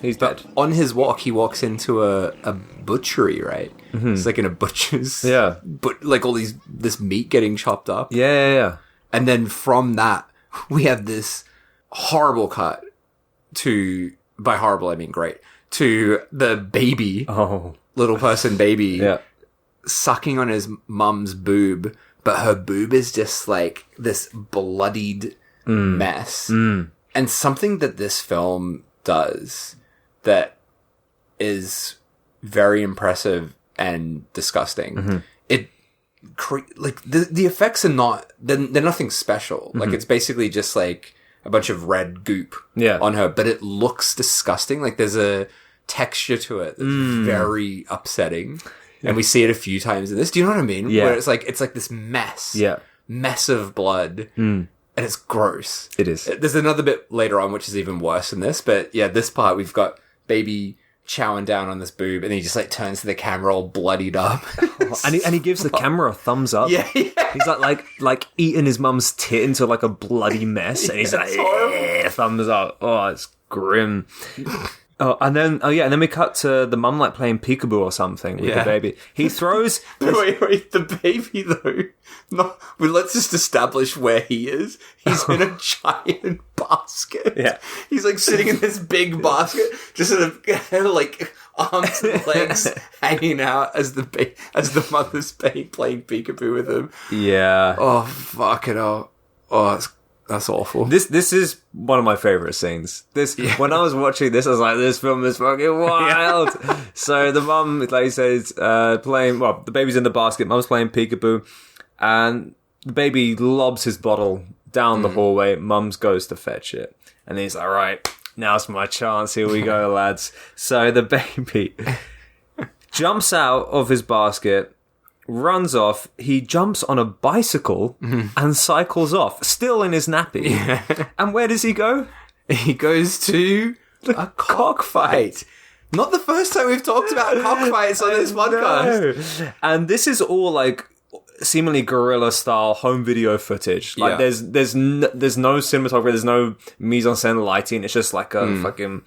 He's dead. On his walk, he walks into a butchery, right? It's like in a butcher's. Yeah, but like all this meat getting chopped up. Yeah. And then from that, we have this horrible cut to, by horrible I mean great, to the baby, little person baby, sucking on his mum's boob, but her boob is just like this bloodied mess. And something that this film does that is very impressive and disgusting. It like the effects are not, they're nothing special. Like it's basically just like a bunch of red goop on her, but it looks disgusting. Like there's a texture to it that's very upsetting. And we see it a few times in this. Do you know what I mean? Yeah. Where it's like this mess. Yeah. Mess of blood. And it's gross. It is. There's another bit later on which is even worse than this. But yeah, this part we've got baby chowing down on this boob and he just like turns to the camera all bloodied up. and he gives the camera a thumbs up. Yeah. He's like eating his mum's tit into like a bloody mess. And he's like, thumbs up. Oh, it's grim. And then we cut to the mum like playing peekaboo or something with the baby. He throws. Wait, the baby though. No, well, let's just establish where he is. He's in a giant basket. Yeah, he's like sitting in this big basket, just sort of like arms and legs hanging out as the mother's playing peekaboo with him. Yeah. Oh fuck it all. Oh, that's awful. This is one of my favorite scenes. When I was watching this, I was like, this film is fucking wild. So the mum, like you said, playing, well, the baby's in the basket, mum's playing peekaboo, and the baby lobs his bottle down the hallway, mum's goes to fetch it. And he's like, right, now's my chance, here we go, lads. So the baby jumps out of his basket, runs off, he jumps on a bicycle and cycles off, still in his nappy. Yeah. And where does he go? He goes to a cockfight. Not the first time we've talked about cockfights on this podcast. No. And this is all like seemingly guerrilla style home video footage. Like there's no cinematography, there's no mise en scène lighting, it's just like a fucking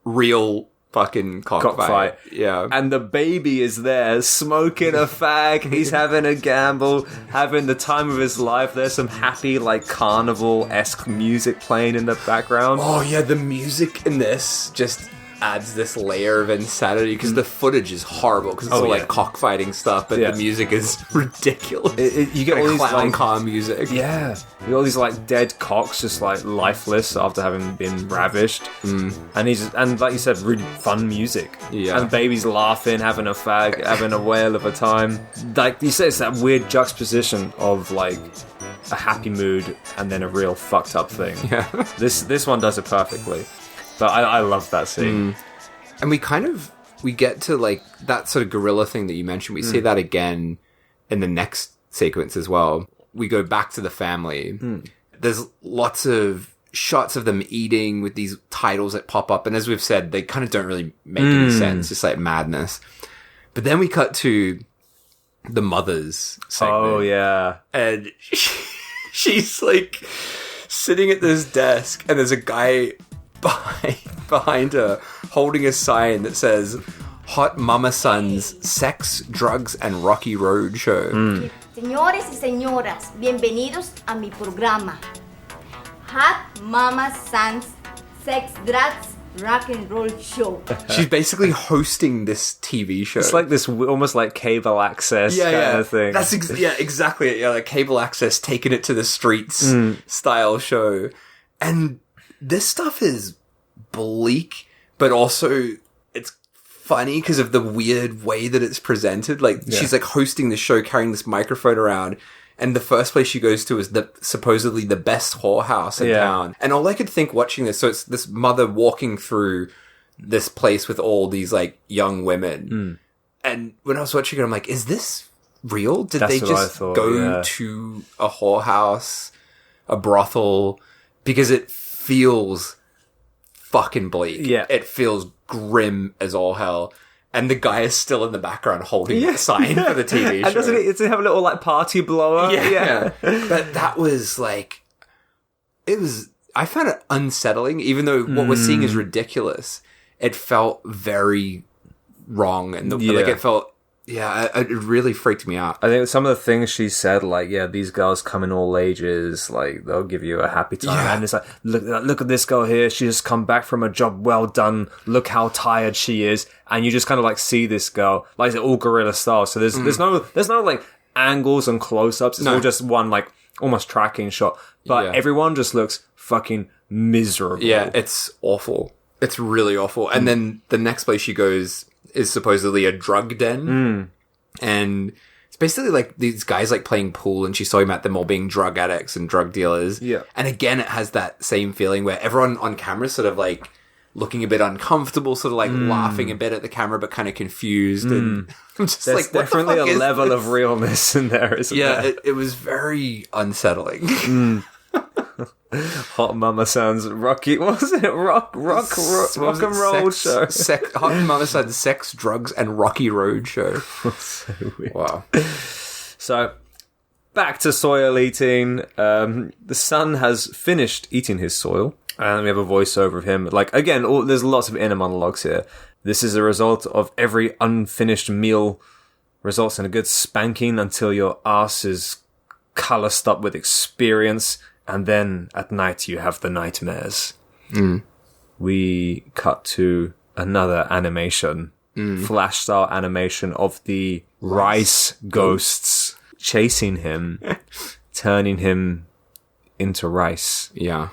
real fucking cockfight. Yeah. And the baby is there smoking a fag. He's having a gamble, having the time of his life. There's some happy, like, carnival-esque music playing in the background. Oh, yeah, the music in this just adds this layer of insanity because the footage is horrible because it's all like cockfighting stuff, but the music is ridiculous. You get all these clown car music. Yeah. You get all these like dead cocks just like lifeless after having been ravished. And like you said, really fun music. Yeah. And the baby's laughing, having a fag, having a whale of a time. Like you said, it's that weird juxtaposition of like a happy mood and then a real fucked up thing. Yeah. This one does it perfectly. But I love that scene. And we get to like that sort of guerrilla thing that you mentioned. We see that again in the next sequence as well. We go back to the family. There's lots of shots of them eating with these titles that pop up. And as we've said, they kind of don't really make any sense. It's like madness. But then we cut to the mother's segment. Oh, yeah. And she's like sitting at this desk and there's a guy behind her holding a sign that says Hot Mama Son's Sex, Drugs and Rocky Road Show. Señores y señoras, bienvenidos a mi programa. Hot Mama Son's Sex, Drugs, Rock and Roll Show. She's basically hosting this TV show. It's like this almost like cable access kind of thing. That's exactly it. Yeah, like cable access, taking it to the streets style show. And this stuff is bleak, but also it's funny because of the weird way that it's presented. Like she's like hosting the show, carrying this microphone around, and the first place she goes to is supposedly the best whorehouse in town. And all I could think watching this, so it's this mother walking through this place with all these like young women. And when I was watching it, I'm like, is this real? Did they just go to a whorehouse, a brothel? Because it feels fucking bleak. Yeah. It feels grim as all hell. And the guy is still in the background holding the sign for the TV show. And doesn't it have a little like party blower? Yeah. But that was like, I found it unsettling, even though what we're seeing is ridiculous. It felt very wrong. And like it felt, it really freaked me out. I think some of the things she said, like, these girls come in all ages, like, they'll give you a happy time. Yeah. And it's like, look at this girl here. She just come back from a job well done. Look how tired she is. And you just kind of, like, see this girl. Like, it's all guerrilla style. So there's no, like, angles and close-ups. It's all just one, like, almost tracking shot. But everyone just looks fucking miserable. Yeah, it's awful. It's really awful. And then the next place she goes is supposedly a drug den. And it's It's basically like these guys like playing pool, and she's talking about them all being drug addicts and drug dealers. Yeah. And again, it has that same feeling where everyone on camera is sort of like looking a bit uncomfortable, sort of like laughing a bit at the camera, but kind of confused. And I'm just There's like, what definitely the fuck a is level this? of realness in there, isn't there? Yeah, it was very unsettling. Hot Mama sounds rocky. What was it? Rock and roll show. Hot Mama said sex, drugs, and rocky road show. So weird. Wow. So, back to soil eating. The son has finished eating his soil, and we have a voiceover of him. Like, again, there's lots of inner monologues here. This is a result of every unfinished meal results in a good spanking until your ass is calloused up with experience, and then at night you have the nightmares. We cut to another animation, flash style animation of the rice ghosts chasing him, turning him into rice. Yeah.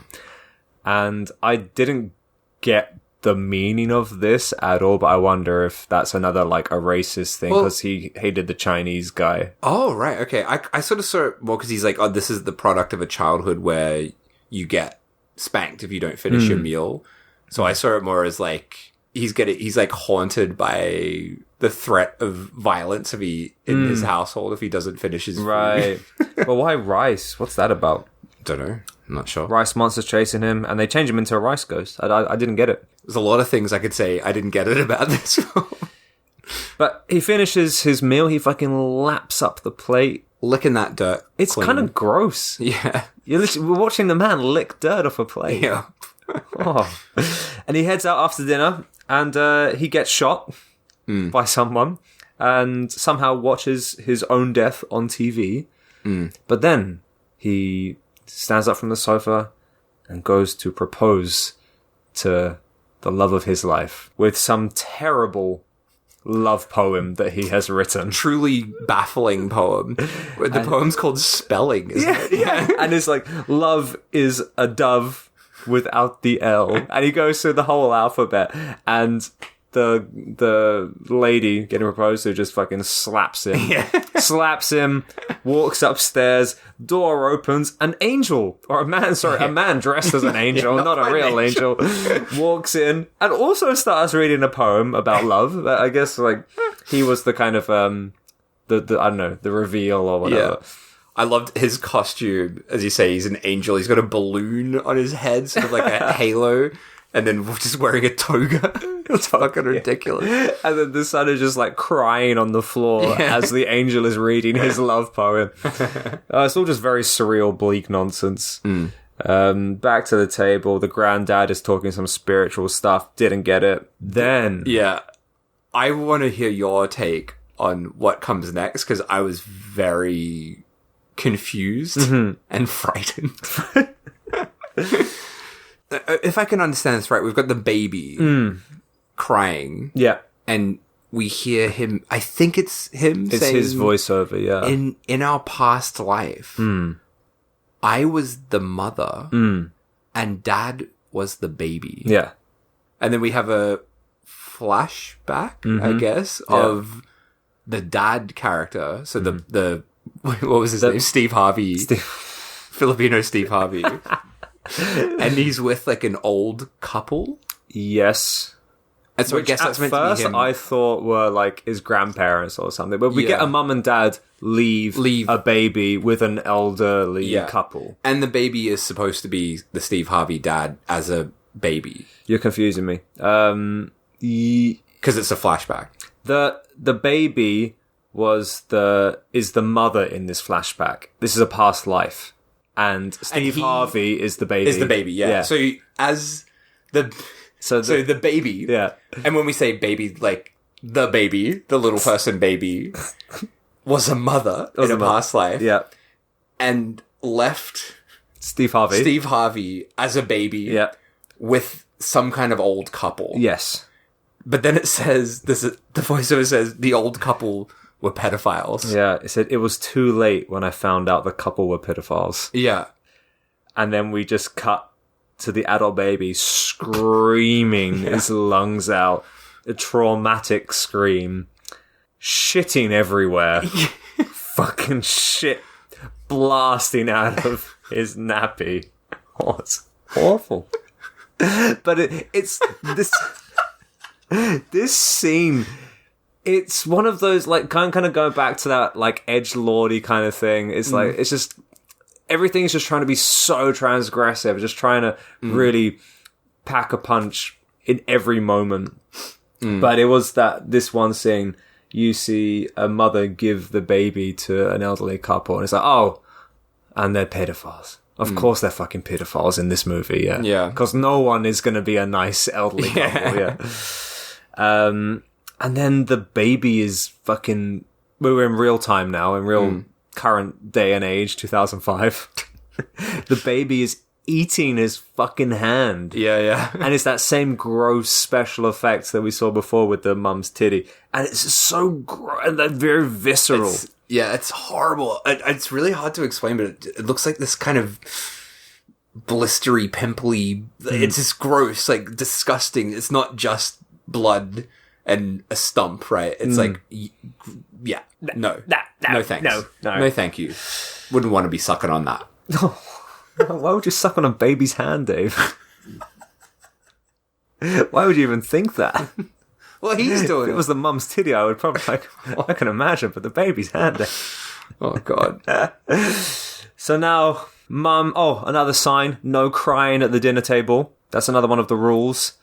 And I didn't get the meaning of this at all, but I wonder if that's another, like, a racist thing, because he hated the Chinese guy. Oh, right. Okay. I sort of saw it more because he's like, oh, this is the product of a childhood where you get spanked if you don't finish your meal. So I saw it more as like, he's like haunted by the threat of violence in his household if he doesn't finish his food. Right. But why rice? What's that about? Don't know. I'm not sure. Rice monsters chasing him, and they change him into a rice ghost. I didn't get it. There's a lot of things I could say I didn't get it about this film. But he finishes his meal, he fucking laps up the plate. Licking that dirt. It's clean. kind of gross. Yeah. We're watching the man lick dirt off a plate. Yeah. Oh. And he heads out after dinner, and he gets shot by someone, and somehow watches his own death on TV. But then he stands up from the sofa and goes to propose to the love of his life with some terrible love poem that he has written. Truly baffling poem. The poem's called Spelling, isn't it? Yeah. And it's like, love is a dove without the L. And he goes through the whole alphabet, and the lady getting proposed to just fucking slaps him. Yeah. Slaps him, walks upstairs, door opens, an angel, or a man dressed as an angel, not a real angel, walks in, and also starts reading a poem about love. I guess, like, he was the kind of, the I don't know, the reveal or whatever. Yeah. I loved his costume. As you say, he's an angel. He's got a balloon on his head, sort of like a halo, and then just wearing a toga. It's fucking ridiculous. And then the son is just like crying on the floor as the angel is reading his love poem. It's all just very surreal, bleak nonsense. Back to the table. The granddad is talking some spiritual stuff. Didn't get it. Then. Yeah. I want to hear your take on what comes next, because I was very confused and frightened. If I can understand this right, we've got the baby crying. Yeah. And we hear him, I think it's him It's saying, his voiceover, yeah. In our past life, I was the mother and dad was the baby. Yeah. And then we have a flashback, I guess, of the dad character. So the what was his name? Steve Harvey. Filipino Steve Harvey. And he's with like an old couple. Yes. And so I guess that's meant to be him. At first I thought were like his grandparents or something. But we get a mum and dad leave a baby with an elderly couple. And the baby is supposed to be the Steve Harvey dad as a baby. You're confusing me. Because it's a flashback. The baby is the mother in this flashback. This is a past life. And Steve Harvey is the baby. Is the baby, yeah. So as the... So the baby, and when we say baby, like the baby, the little person baby, was a mother in a past life, and left Steve Harvey as a baby, with some kind of old couple, yes. But then it says the voiceover says the old couple were pedophiles. Yeah, it said it was too late when I found out the couple were pedophiles. Yeah, and then we just cut to the adult baby screaming his lungs out, a traumatic scream, shitting everywhere, fucking shit blasting out of his nappy. Oh, it's awful. But it's this this scene. It's one of those, like, kind of go back to that, like, edgelordy kind of thing. It's like, it's just, everything's just trying to be so transgressive, just trying to really pack a punch in every moment. But it was this one scene, you see a mother give the baby to an elderly couple, and it's like, oh, and they're pedophiles. Of course they're fucking pedophiles in this movie, yeah. Yeah. Because no one is going to be a nice elderly couple, yeah. And then the baby is fucking... We're in real time now, in real current day and age, 2005. The baby is eating his fucking hand. Yeah. And it's that same gross special effects that we saw before with the mum's titty. And it's so gross and very visceral. It's horrible. It's really hard to explain, but it looks like this kind of blistery, pimply... It's just gross, like, disgusting. It's not just blood and a stump, right? It's like, no thanks. No, thank you. Wouldn't want to be sucking on that. Why would you suck on a baby's hand, Dave? Why would you even think that? Well, he's doing If it was the mum's titty, I would probably, I can imagine, but the baby's hand, Dave. Oh, God. So now, mum, another sign, no crying at the dinner table. That's another one of the rules.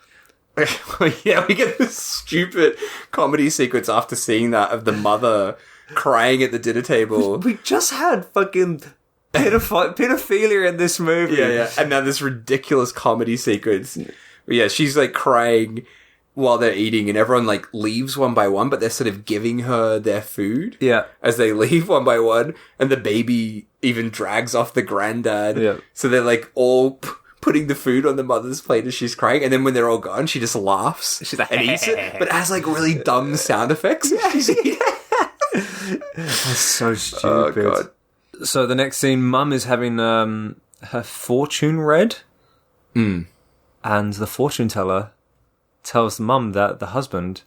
Yeah, we get this stupid comedy sequence after seeing that of the mother crying at the dinner table. We just had fucking pedophilia in this movie. Yeah. And now this ridiculous comedy sequence. Yeah, she's like crying while they're eating, and everyone like leaves one by one, but they're sort of giving her their food. Yeah. As they leave one by one, and the baby even drags off the granddad. Yeah. So they're like all putting the food on the mother's plate as she's crying, and then when they're all gone, she just laughs. She's like, and eats it, but it has like really dumb sound effects. That's so stupid. Oh, God. So the next scene, mum is having her fortune read. And the fortune teller tells mum that the husband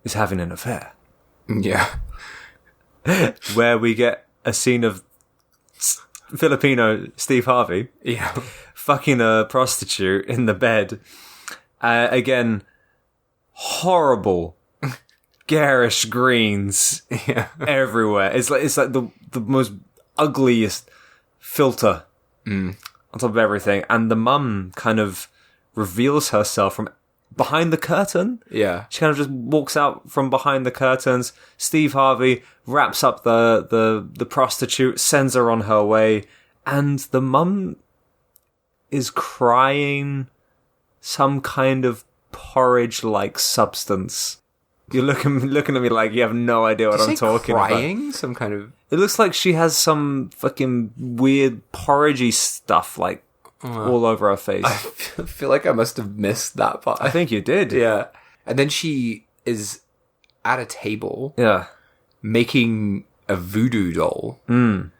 is having an affair. Yeah. Where we get a scene of Filipino Steve Harvey. Yeah. Fucking a prostitute in the bed. Again, horrible, garish greens everywhere. It's like the most ugliest filter on top of everything. And the mum kind of reveals herself from behind the curtain. Yeah. She kind of just walks out from behind the curtains. Steve Harvey wraps up the prostitute, sends her on her way, and the mum is crying some kind of porridge-like substance. You're looking at me like you have no idea what I'm talking crying? about. Some kind of... It looks like she has some fucking weird porridgey stuff like all over her face. I feel like I must have missed that part. I think you did. Yeah. And then she is at a table making a voodoo doll. And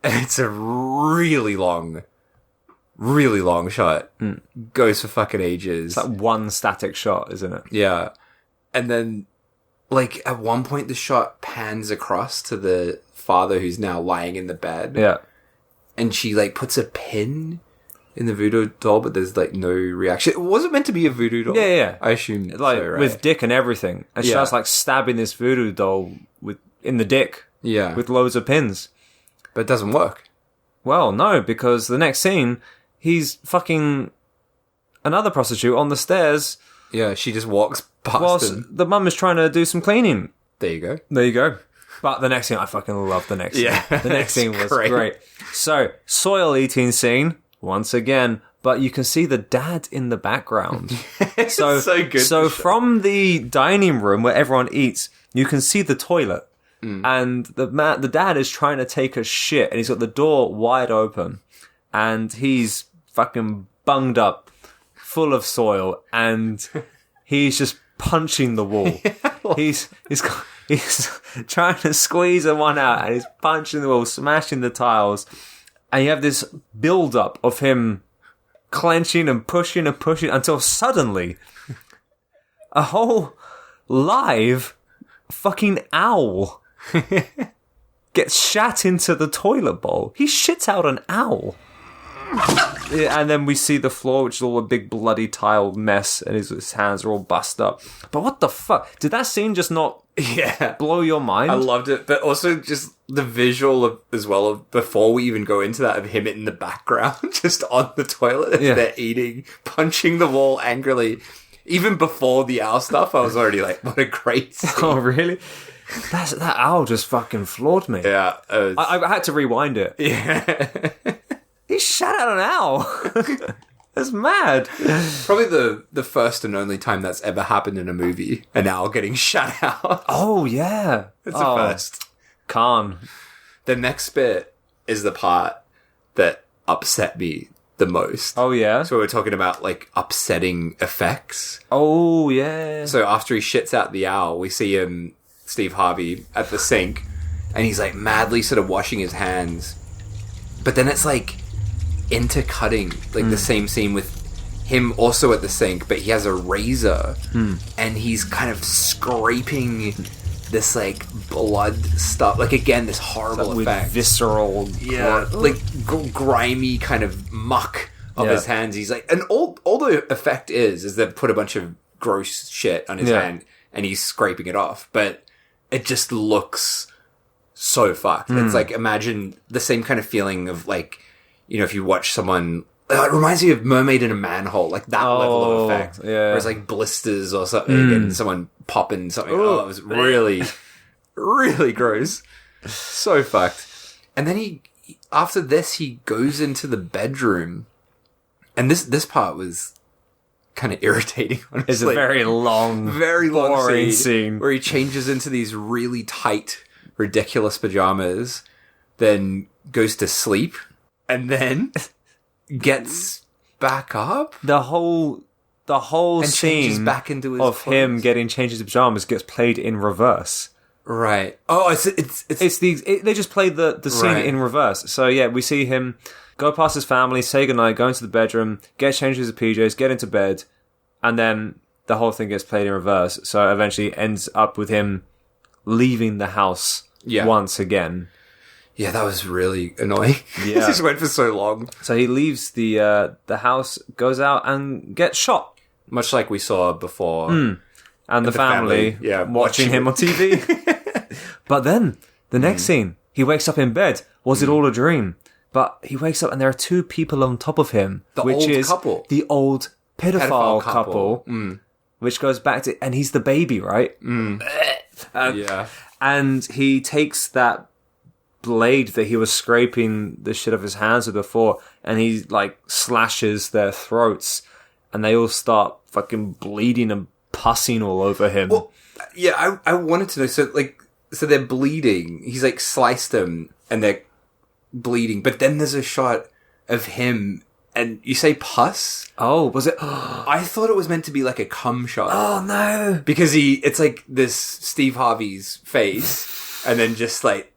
it's a really long shot. Goes for fucking ages. It's like one static shot, isn't it? Yeah. And then, like, at one point the shot pans across to the father who's now lying in the bed. Yeah. And she, like, puts a pin in the voodoo doll, but there's, like, no reaction. It wasn't meant to be a voodoo doll. Yeah. I assume like, so, right? with dick and everything. And she starts, like, stabbing this voodoo doll in the dick. Yeah. With loads of pins. But it doesn't work. Well, no, because the next scene, he's fucking another prostitute on the stairs. Yeah, she just walks past whilst him. the mum is trying to do some cleaning. There you go. There you go. But the next scene, I fucking love the next scene. The next scene was great. So, soil eating scene, once again, but you can see the dad in the background. So good. So from the dining room where everyone eats, you can see the toilet. And the dad is trying to take a shit, and he's got the door wide open, and he's fucking bunged up, full of soil, and he's just punching the wall. He's trying to squeeze one out, and he's punching the wall, smashing the tiles, and you have this build up of him clenching and pushing until suddenly a whole live fucking owl gets shat into the toilet bowl. He shits out an owl. Yeah, and then we see the floor, which is all a big bloody tile mess, and his hands are all bust up. But what the fuck? Did that scene just not blow your mind? I loved it, but also just the visual as well of before we even go into that of him in the background, just on the toilet as they're eating, punching the wall angrily. Even before the owl stuff, I was already like, what a great scene. Oh, really? That owl just fucking floored me. Yeah. I had to rewind it. Yeah. He shot out an owl. That's mad. Probably the first and only time that's ever happened in a movie. An owl getting shut out. Oh, yeah. It's a first. Khavn. The next bit is the part that upset me the most. Oh, yeah? So we're talking about, like, upsetting effects. Oh, yeah. So after he shits out the owl, we see him, Steve Harvey, at the sink, and he's, like, madly sort of washing his hands. But then it's, like, intercutting, like, the same scene with him also at the sink, but he has a razor, and he's kind of scraping this, like, blood stuff. Like, again, this horrible effect. With visceral... Yeah, like, grimy kind of muck of his hands. He's like... And all the effect is they've put a bunch of gross shit on his hand, and he's scraping it off. But it just looks so fucked. It's like, imagine the same kind of feeling of, like, you know, if you watch someone... It reminds me of Mermaid in a Manhole, like that level of effect. Yeah. Where it's like blisters or something, and someone popping something. Oh, it was really, really gross. So fucked. And then after this, he goes into the bedroom. And this part was kind of irritating, honestly. It's a very long scene. Where he changes into these really tight, ridiculous pajamas, then goes to sleep, and then... gets back up. The whole and scene back into his of clothes. him getting changed his pajamas gets played in reverse. Right. Oh, they just played the scene in reverse. So yeah, we see him go past his family, say goodnight, go into the bedroom, get changed his PJs, get into bed, and then the whole thing gets played in reverse. So eventually ends up with him leaving the house once again. Yeah, that was really annoying. Yeah. It just went for so long. So he leaves the house, goes out, and gets shot. Much like we saw before. And the family watching him on TV. But then, the next scene, he wakes up in bed. Was it all a dream? But he wakes up and there are two people on top of him. The old pedophile couple. Which goes back to... And he's the baby, right? Yeah. And he takes that blade that he was scraping the shit off his hands with before, and he like slashes their throats, and they all start fucking bleeding and pussing all over him. Well, yeah, I wanted to know. So they're bleeding. He's like sliced them, and they're bleeding. But then there's a shot of him, and you say pus. Oh, was it? I thought it was meant to be like a cum shot. Oh no! Because it's like this Steve Harvey's face, and then just like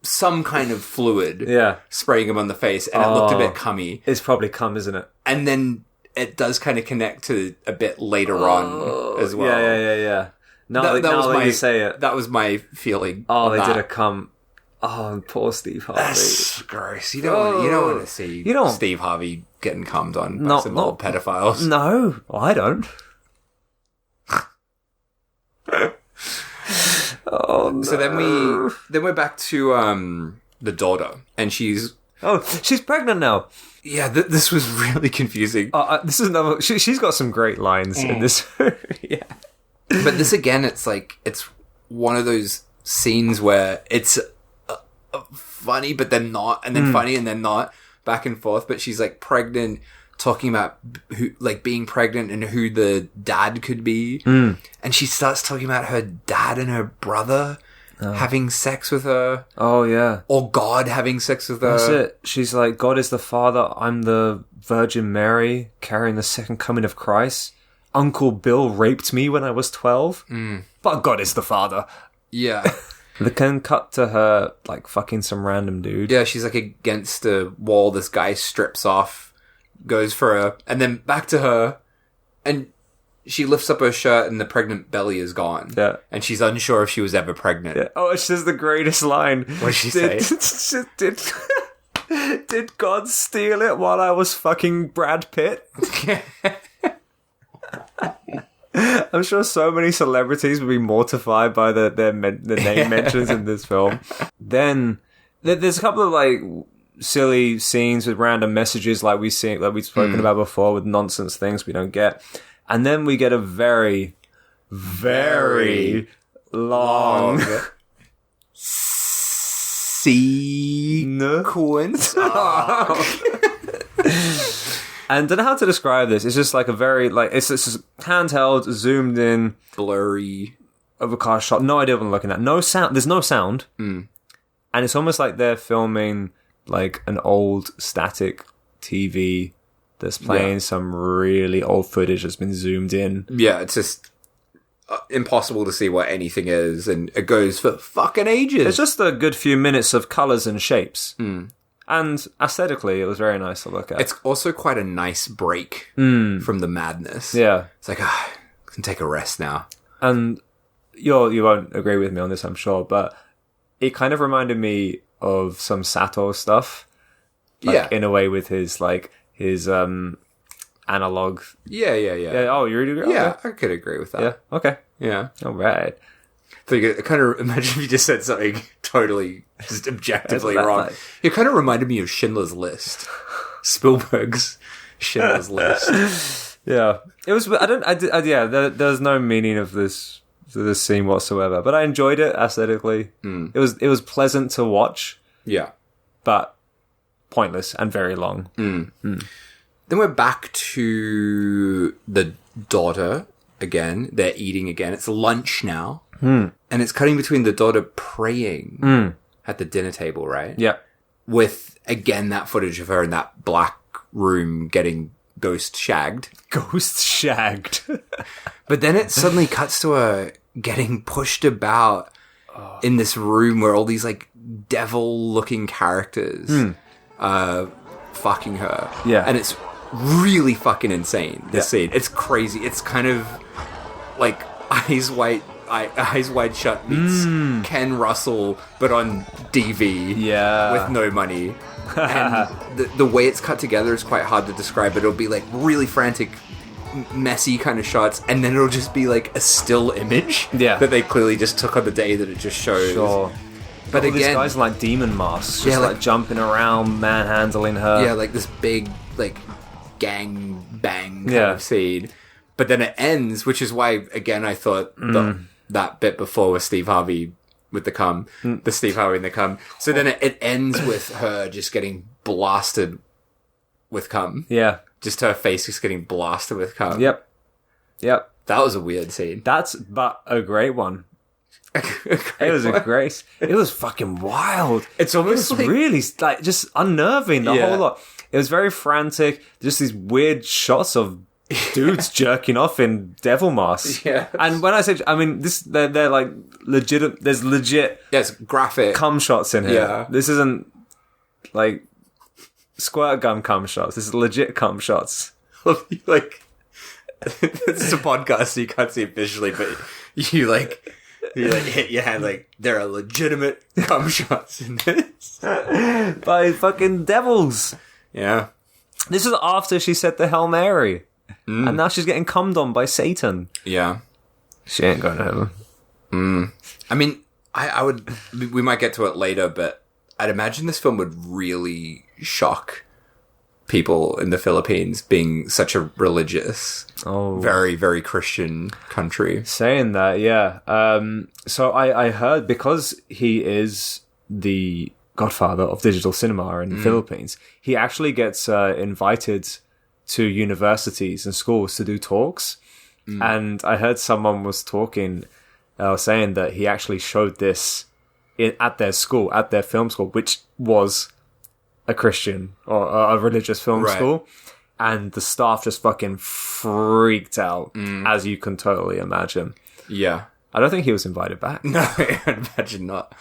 some kind of fluid spraying him on the face, and it looked a bit cummy. It's probably cum, isn't it? And then it does kind of connect to a bit later on as well. Yeah. Now that you say it. That was my feeling. Oh, they did a cum. Oh, poor Steve Harvey. That's gross. You don't want to see Steve Harvey getting cummed on by some old pedophiles. No, I don't. Oh, no. So then we're back to the daughter, and she's pregnant now. Yeah, this was really confusing. This is another. She's got some great lines in this. Yeah, but this again, it's one of those scenes where it's funny, but then not, and then funny, and then not, back and forth. But she's like pregnant, talking about being pregnant and who the dad could be. And she starts talking about her dad and her brother having sex with her. Oh, yeah. Or God having sex with her. That's it. She's like, God is the father. I'm the Virgin Mary carrying the second coming of Christ. Uncle Bill raped me when I was 12. But God is the father. Yeah. They can cut to her like fucking some random dude. Yeah, she's like against a wall. This guy strips off, goes for her, and then back to her, and she lifts up her shirt and the pregnant belly is gone. Yeah. And she's unsure if she was ever pregnant. Yeah. Oh, she says the greatest line. What did she say? Did God steal it while I was fucking Brad Pitt? I'm sure so many celebrities would be mortified by the name mentions in this film. Then there's a couple of like silly scenes with random messages like we've spoken about before with nonsense things we don't get. And then we get a very, very long sequence. And I don't know how to describe this. It's just like a very, like, it's just handheld, zoomed in, blurry, overcast shot. No idea what I'm looking at. No sound. There's no sound. And it's almost like they're filming like an old static TV that's playing some really old footage that's been zoomed in. Yeah, it's just impossible to see what anything is, and it goes for fucking ages. It's just a good few minutes of colours and shapes. And aesthetically, it was very nice to look at. It's also quite a nice break from the madness. Yeah. It's like, I can take a rest now. And you won't agree with me on this, I'm sure, but it kind of reminded me of some Sato stuff. Like, in a way with his analog. Yeah. Oh, you really agree? Yeah, I could agree with that. Yeah, okay. Yeah. All right. So you kind of imagine if you just said something totally just objectively wrong. Like? It kind of reminded me of Schindler's List. Spielberg's Schindler's List. Yeah. It was, there's no meaning of this scene whatsoever, but I enjoyed it aesthetically. It was pleasant to watch. Yeah. But pointless and very long. Then we're back to the daughter again. They're eating again. It's lunch now. And it's cutting between the daughter praying at the dinner table, right? Yeah. With, again, that footage of her in that black room getting ghost shagged. Ghost shagged. But then it suddenly cuts to her getting pushed about in this room where all these, like, devil-looking characters fucking her. Yeah. And it's really fucking insane, this scene. It's crazy. It's kind of like Eyes Wide Shut meets Ken Russell, but on DV with no money. And the way it's cut together is quite hard to describe, but it'll be like really frantic, messy kind of shots, and then it'll just be like a still image that they clearly just took on the day that it just shows. Sure. But all again, these guys are like demon masks, just like jumping around, manhandling her. Yeah, like this big, like, gang bang kind of scene. But then it ends, which is why, again, I thought that bit before was Steve Harvey with the cum. The Steve Harvey and the cum. So then it ends with her just getting blasted with cum. Yeah. Just her face just getting blasted with cum. Yep. That was a weird scene. But a great one. It was fucking wild. It's almost like, really like just unnerving the whole lot. It was very frantic. Just these weird shots of dudes jerking off in devil masks. Yeah. And when I say, I mean, they're like legit. There's legit. Yes, graphic cum shots in here. Yeah. This isn't like squirt gun cum shots. This is legit cum shots. Like, this is a podcast, so you can't see it visually, but you hit your hand like, there are legitimate cum shots in this. By fucking devils. Yeah. This is after she said the Hail Mary. And now she's getting cummed on by Satan. Yeah. She ain't going to heaven. I mean, we might get to it later, but I'd imagine this film would really shock people in the Philippines, being such a religious, very, very Christian country. Saying that, yeah. So I heard, because he is the godfather of digital cinema in the Philippines, he actually gets invited to universities and schools to do talks. And I heard someone was talking, saying that he actually showed this at their school, at their film school, which was a Christian or a religious film school, and the staff just fucking freaked out, as you can totally imagine. Yeah. I don't think he was invited back. No, I'd imagine not.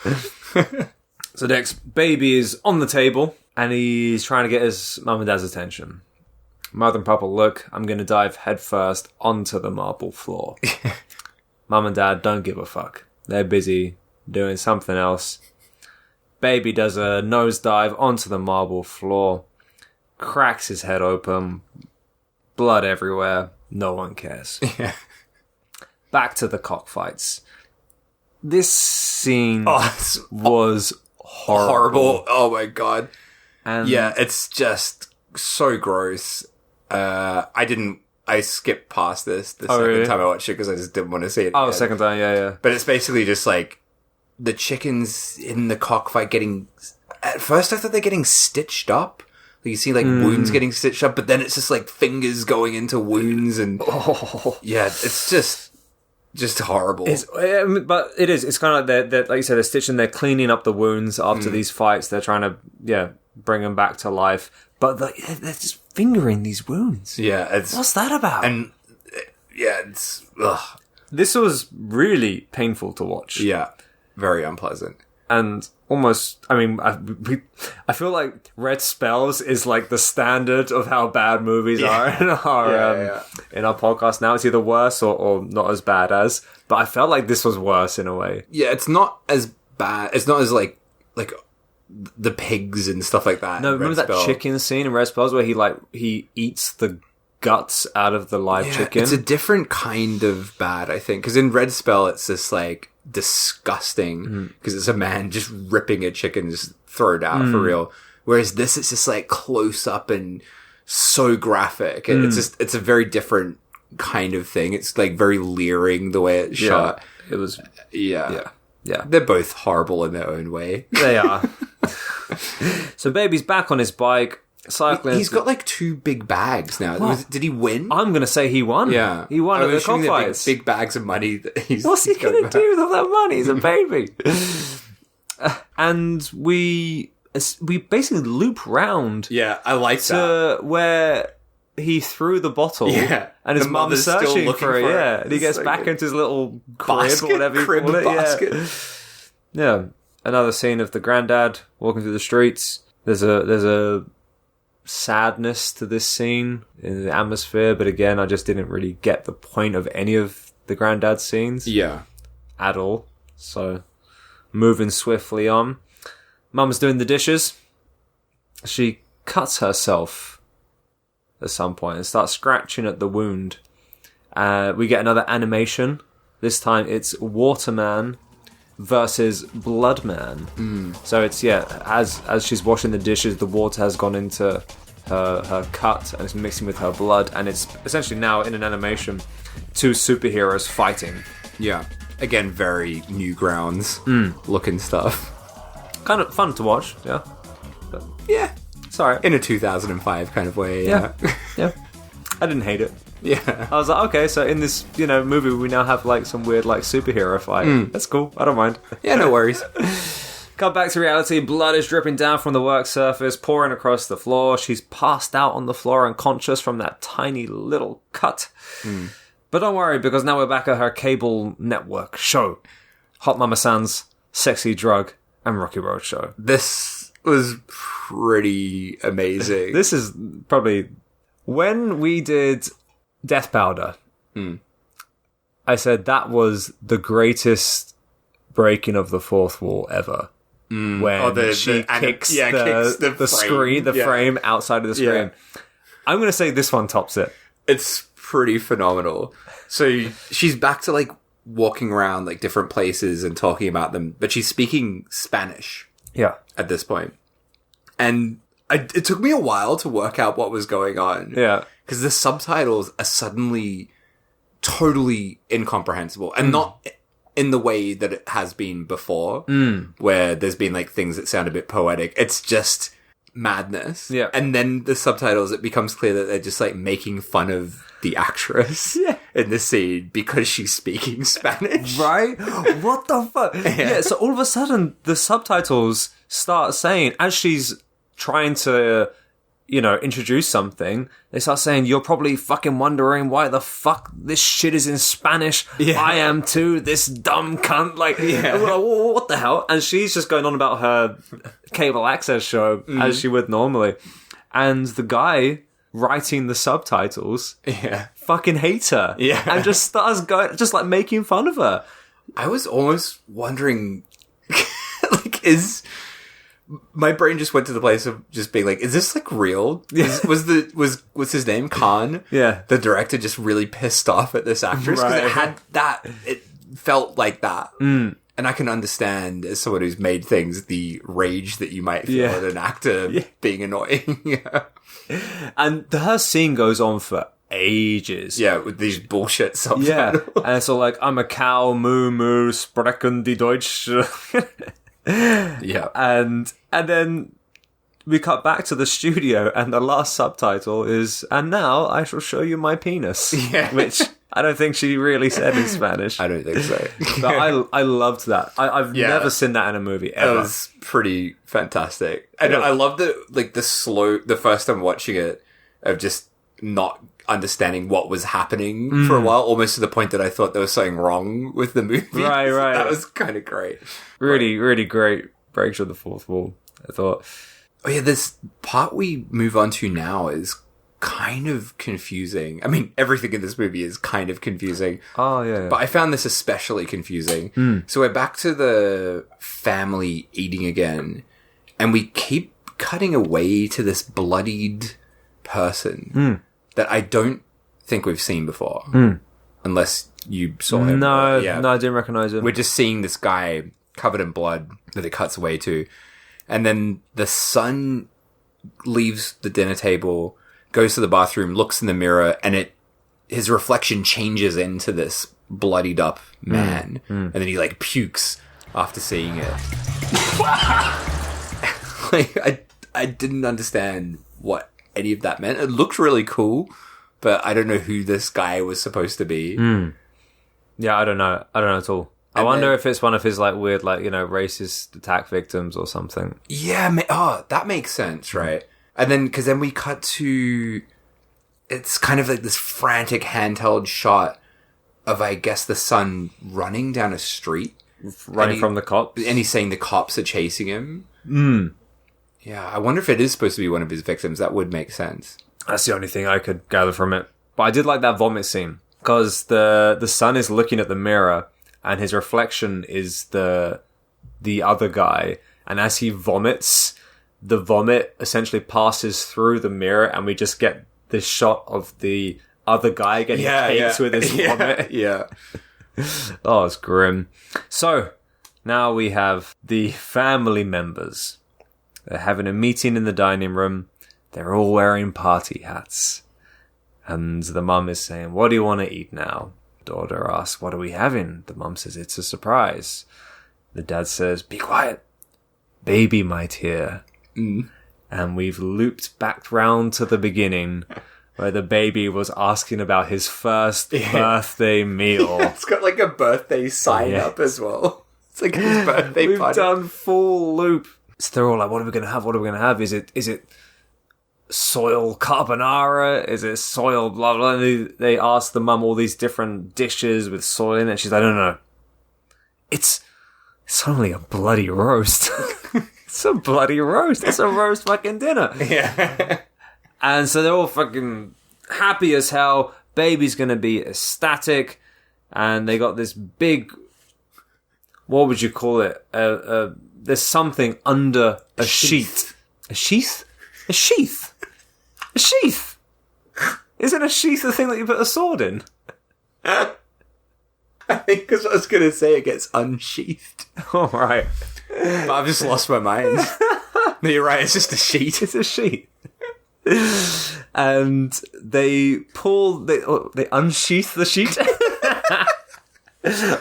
So next, baby is on the table, and he's trying to get his mum and dad's attention. Mother and Papa look, I'm going to dive headfirst onto the marble floor. Mum and Dad don't give a fuck. They're busy doing something else. Baby does a nosedive onto the marble floor, cracks his head open, blood everywhere. No one cares. Yeah. Back to the cockfights. This scene was horrible. Oh my god. And yeah, it's just so gross. I skipped past this the second really? time I watched it because I just didn't want to see it Oh, again. second time, yeah. But it's basically just like the chickens in the cockfight getting... At first I thought they're getting stitched up. You see like wounds getting stitched up, but then it's just like fingers going into wounds and... Yeah, it's just horrible. But it is. It's kind of like they're like you said, they're stitching, they're cleaning up the wounds after these fights. They're trying to, bring them back to life. But they're just fingering these wounds. Yeah, it's... What's that about? And, it's... Ugh. This was really painful to watch. Yeah, very unpleasant. And almost, I mean, I feel like Red Spells is like the standard of how bad movies are in our podcast now. It's either worse or not as bad as. But I felt like this was worse in a way. Yeah, it's not as bad. It's not as like the pigs and stuff like that. No, remember that chicken scene in Red Spells where he eats the guts out of the live chicken? It's a different kind of bad, I think. Because in Red Spell, it's just like disgusting because it's a man just ripping a chicken, just throw it out for real. Whereas this, it's just like close up and so graphic. And it's a very different kind of thing. It's like very leering the way it's shot. It was, yeah. Yeah. They're both horrible in their own way. They are. So Baby's back on his bike, cycling. He's got like 2 big bags now. Did he win? I'm going to say he won. Yeah. He won at the cockfights. Big bags of money that he's... What's he going to do with all that money? He's a baby. And we basically loop round Yeah, I like to that. where he threw the bottle. Yeah. And his The mum's mother's still searching looking for it. for it. Yeah. And he It's gets so back good. into his little crib Basket, or whatever you crib call it. basket. Yeah. Another scene of the granddad walking through the streets. There's a sadness to this scene in the atmosphere, but again, I just didn't really get the point of any of the granddad scenes. Yeah. At all. So, moving swiftly on. Mum's doing the dishes. She cuts herself at some point and starts scratching at the wound. We get another animation. This time it's Waterman versus Bloodman. So it's, as she's washing the dishes, the water has gone into her cut and it's mixing with her blood, and it's essentially now in an animation 2 superheroes fighting. Yeah. Again, very Newgrounds looking stuff. Kind of fun to watch, yeah. But, Yeah. sorry. In a 2005 kind of way, yeah. Yeah. I didn't hate it. Yeah. I was like, okay, so in this, movie, we now have like some weird like superhero fight. That's cool. I don't mind. Yeah, no worries. Cut back to reality. Blood is dripping down from the work surface, pouring across the floor. She's passed out on the floor, unconscious from that tiny little cut. But don't worry, because now we're back at her cable network show, Hot Mama San's Sexy Drug and Rocky Road Show. This was pretty amazing. This is probably when we did Death Powder. I said that was the greatest breaking of the fourth wall ever. When she kicks the screen, the frame outside of the screen. Yeah. I'm going to say this one tops it. It's pretty phenomenal. So she's back to like walking around like different places and talking about them, but she's speaking Spanish Yeah. at this point. And it took me a while to work out what was going on. Yeah. Because the subtitles are suddenly totally incomprehensible. And not in the way that it has been before, where there's been like things that sound a bit poetic. It's just madness. Yeah. And then the subtitles, it becomes clear that they're just like making fun of the actress in the scene because she's speaking Spanish. Right? What the fuck? Yeah, so all of a sudden, the subtitles start saying, as she's trying to, introduce something, they start saying, you're probably fucking wondering why the fuck this shit is in Spanish. Yeah. I am too, this dumb cunt. Like, what the hell? And she's just going on about her cable access show, as she would normally. And the guy writing the subtitles, fucking hates her. Yeah. And just starts just like making fun of her. I was almost wondering, like, my brain just went to the place of just being like, is this like real? Was his name Khavn? Yeah. The director just really pissed off at this actress because it felt like that. And I can understand, as someone who's made things, the rage that you might feel at an actor being annoying. And her scene goes on for ages. Yeah, with these bullshit subtitles. Yeah. And it's all like, I'm a cow, moo moo, sprechen die Deutsch. Yeah. And then we cut back to the studio and the last subtitle is, and now I shall show you my penis. Yeah. Which I don't think she really said in Spanish. I don't think so. But I loved that. I've never seen that in a movie ever. It was pretty fantastic. And I loved the first time watching it, of just not understanding what was happening for a while, almost to the point that I thought there was something wrong with the movie. Right. That was kind of great. Really great break through the fourth wall, I thought. Oh yeah, this part we move on to now is kind of confusing. I mean, everything in this movie is kind of confusing. Oh, yeah. But I found this especially confusing. So we're back to the family eating again, and we keep cutting away to this bloodied person that I don't think we've seen before. Unless you saw him. No, I didn't recognize him. We're just seeing this guy covered in blood that it cuts away to. And then the son leaves the dinner table, goes to the bathroom, looks in the mirror, and his reflection changes into this bloodied up man. And then he like pukes after seeing it. Like, I didn't understand what any of that meant. It looked really cool, but I don't know who this guy was supposed to be. Yeah, I don't know at all. I wonder if it's one of his like weird, like, you know, racist attack victims or something. Yeah, that makes sense, right? And then, because then we cut to, it's kind of like this frantic handheld shot of, I guess, the son running down a street. Running from the cops? And he's saying the cops are chasing him. Yeah, I wonder if it is supposed to be one of his victims. That would make sense. That's the only thing I could gather from it. But I did like that vomit scene, because the son is looking at the mirror, and his reflection is the other guy. And as he vomits, the vomit essentially passes through the mirror, and we just get this shot of the other guy getting caked with his vomit. Yeah. Oh, it's grim. So, now we have the family members. They're having a meeting in the dining room. They're all wearing party hats. And the mum is saying, what do you want to eat now? Daughter asks, what are we having? The mum says, it's a surprise. The dad says, be quiet. Baby might hear. And we've looped back round to the beginning, where the baby was asking about his first birthday meal. It's got like a birthday sign up as well. It's like his birthday We've party. done full loop. So they're all like, what are we going to have? What are we going to have? Is it soil carbonara? Is it soil blah blah? And they ask the mum all these different dishes with soil in it. She's like, no. It's only a bloody roast. It's a bloody roast. It's a roast fucking dinner. Yeah. And so they're all fucking happy as hell. Baby's going to be ecstatic. And they got this big, what would you call it? There's something under a sheet. A sheath? A sheath? A sheath? Isn't a sheath the thing that you put a sword in? I think because I was going to say it gets unsheathed. All right. But I've just lost my mind. No, you're right, it's just a sheet. It's a sheet. And they unsheath the sheet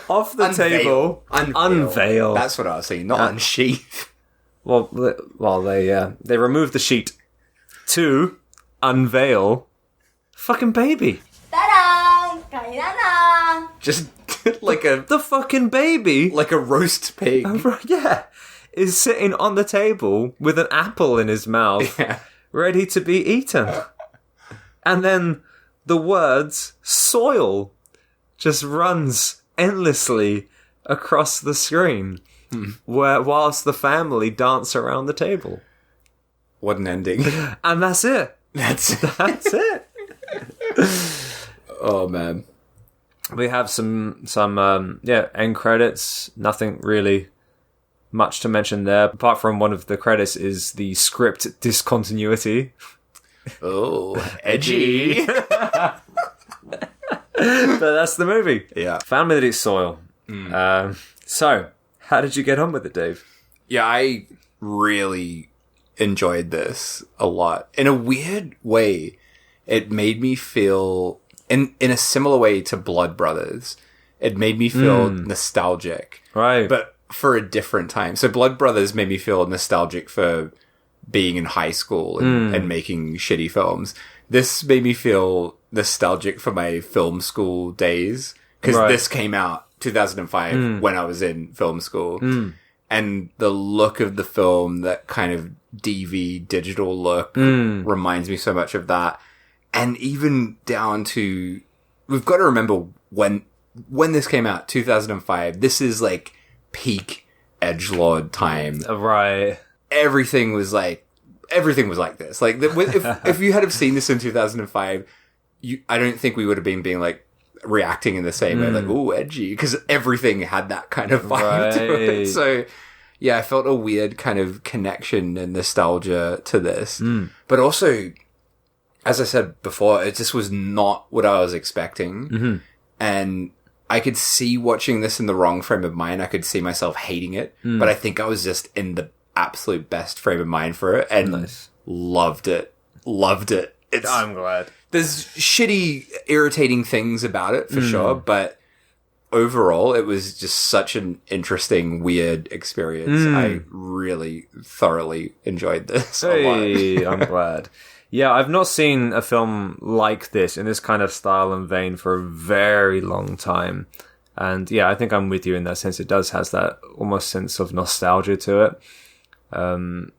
off the table. Unveil. That's what I was saying, not unsheath. Well, they remove the sheet to unveil fucking baby. Ta-da! Kainana! Just like the fucking baby, like a roast pig. Is sitting on the table with an apple in his mouth, ready to be eaten. And then the words soil just runs endlessly across the screen, whilst the family dance around the table. What an ending. And that's it. That's it. Oh man. We have some end credits. Nothing really much to mention there. Apart from one of the credits is the script discontinuity. Oh, edgy. But that's the movie. Yeah. Family That Eats Soil. So, how did you get on with it, Dave? Yeah, I really enjoyed this a lot. In a weird way, it made me feel, in a similar way to Blood Brothers, it made me feel nostalgic. Right. But for a different time. So Blood Brothers made me feel nostalgic for being in high school and making shitty films. This made me feel nostalgic for my film school days. Because this came out 2005 when I was in film school. And the look of the film, that kind of DV digital look, reminds me so much of that. And even down to, we've got to remember when this came out, 2005, this is like peak edgelord time. Right. Everything was like this. Like, if you had have seen this in 2005, I don't think we would have been like reacting in the same way, like, ooh, edgy, because everything had that kind of vibe to it. So, yeah, I felt a weird kind of connection and nostalgia to this. But also, as I said before, it just was not what I was expecting. And I could see watching this in the wrong frame of mind. I could see myself hating it, but I think I was just in the absolute best frame of mind for it and loved it. I'm glad. There's shitty, irritating things about it for sure, but overall, it was just such an interesting, weird experience. I really thoroughly enjoyed this a lot. I'm glad. Yeah, I've not seen a film like this in this kind of style and vein for a very long time. And yeah, I think I'm with you in that sense. It has that almost sense of nostalgia to it. And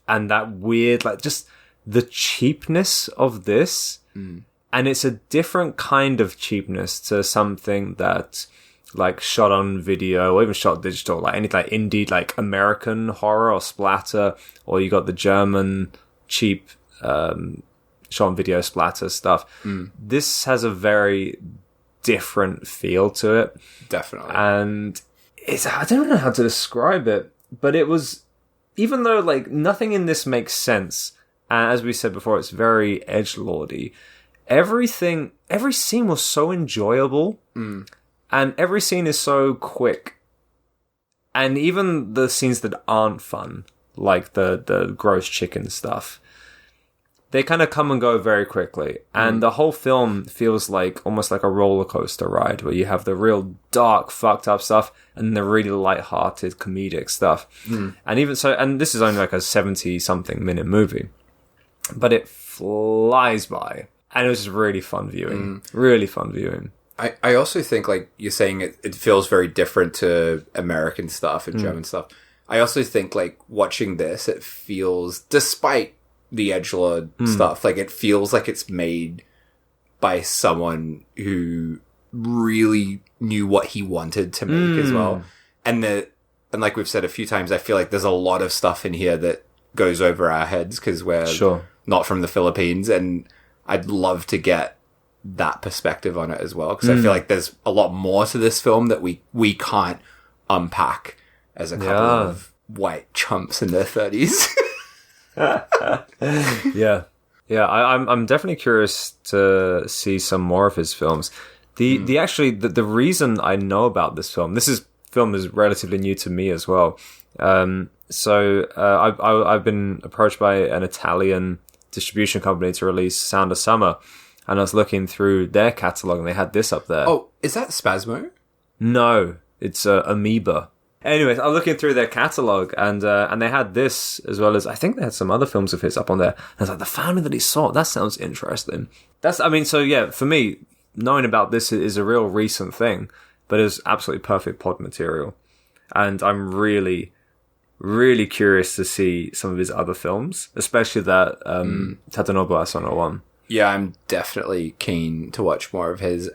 that weird, like, just the cheapness of this. And it's a different kind of cheapness to something that, like, shot on video or even shot digital, like anything like indie, like American horror or splatter, or you got the German cheap shot on video splatter stuff. This has a very different feel to it. Definitely. And I don't know how to describe it, but it was, even though like nothing in this makes sense, and as we said before, it's very edgelordy, every scene was so enjoyable, and every scene is so quick. And even the scenes that aren't fun, like the gross chicken stuff, they kind of come and go very quickly. And the whole film feels like almost like a roller coaster ride, where you have the real dark, fucked up stuff and the really light-hearted comedic stuff. And even so, and this is only like a 70-something minute movie, but it flies by. And it was just really fun viewing. Really fun viewing. I also think, like you're saying, it feels very different to American stuff and German stuff. I also think, like, watching this, it feels, despite the edgelord stuff, like, it feels like it's made by someone who really knew what he wanted to make as well. And like we've said a few times, I feel like there's a lot of stuff in here that goes over our heads because we're not from the Philippines, and I'd love to get that perspective on it as well, because I feel like there's a lot more to this film that we can't unpack as a couple of white chumps in their 30s. I'm definitely curious to see some more of his films. The reason I know about this film, film is relatively new to me as well. So I've been approached by an Italian distribution company to release Sound of Summer, and I was looking through their catalog and they had this up there. Oh, is that Spasmo? No, it's Amoeba. Anyways, I was looking through their catalog, and they had this, as well as I think they had some other films of his up on there. And I was like, The Family That He Sought, that sounds interesting. For me, knowing about this is a real recent thing, but it's absolutely perfect pod material. And I'm really, really curious to see some of his other films, especially that Tadanobu Asano one. Yeah, I'm definitely keen to watch more of his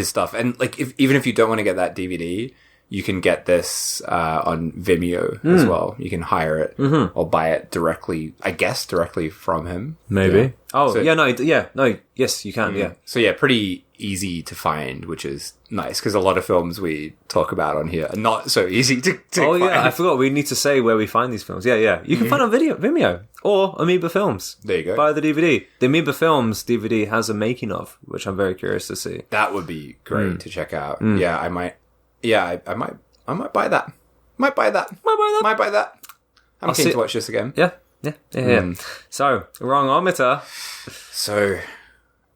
stuff. And like, even if you don't want to get that DVD, you can get this on Vimeo as well. You can hire it or buy it directly, I guess, directly from him. Maybe. Yeah. Oh, so, yes, you can, yeah. So yeah, pretty easy to find, which is nice, because a lot of films we talk about on here are not so easy to find. Yeah, I forgot. We need to say where we find these films. Yeah. You can find on Vimeo or Amoeba Films. There you go. Buy the DVD. The Amoeba Films DVD has a making of, which I'm very curious to see. That would be great to check out. Yeah, I might. Yeah, I might buy that. Might buy that. I'm keen to watch this again. Yeah. So, wrongometer. So,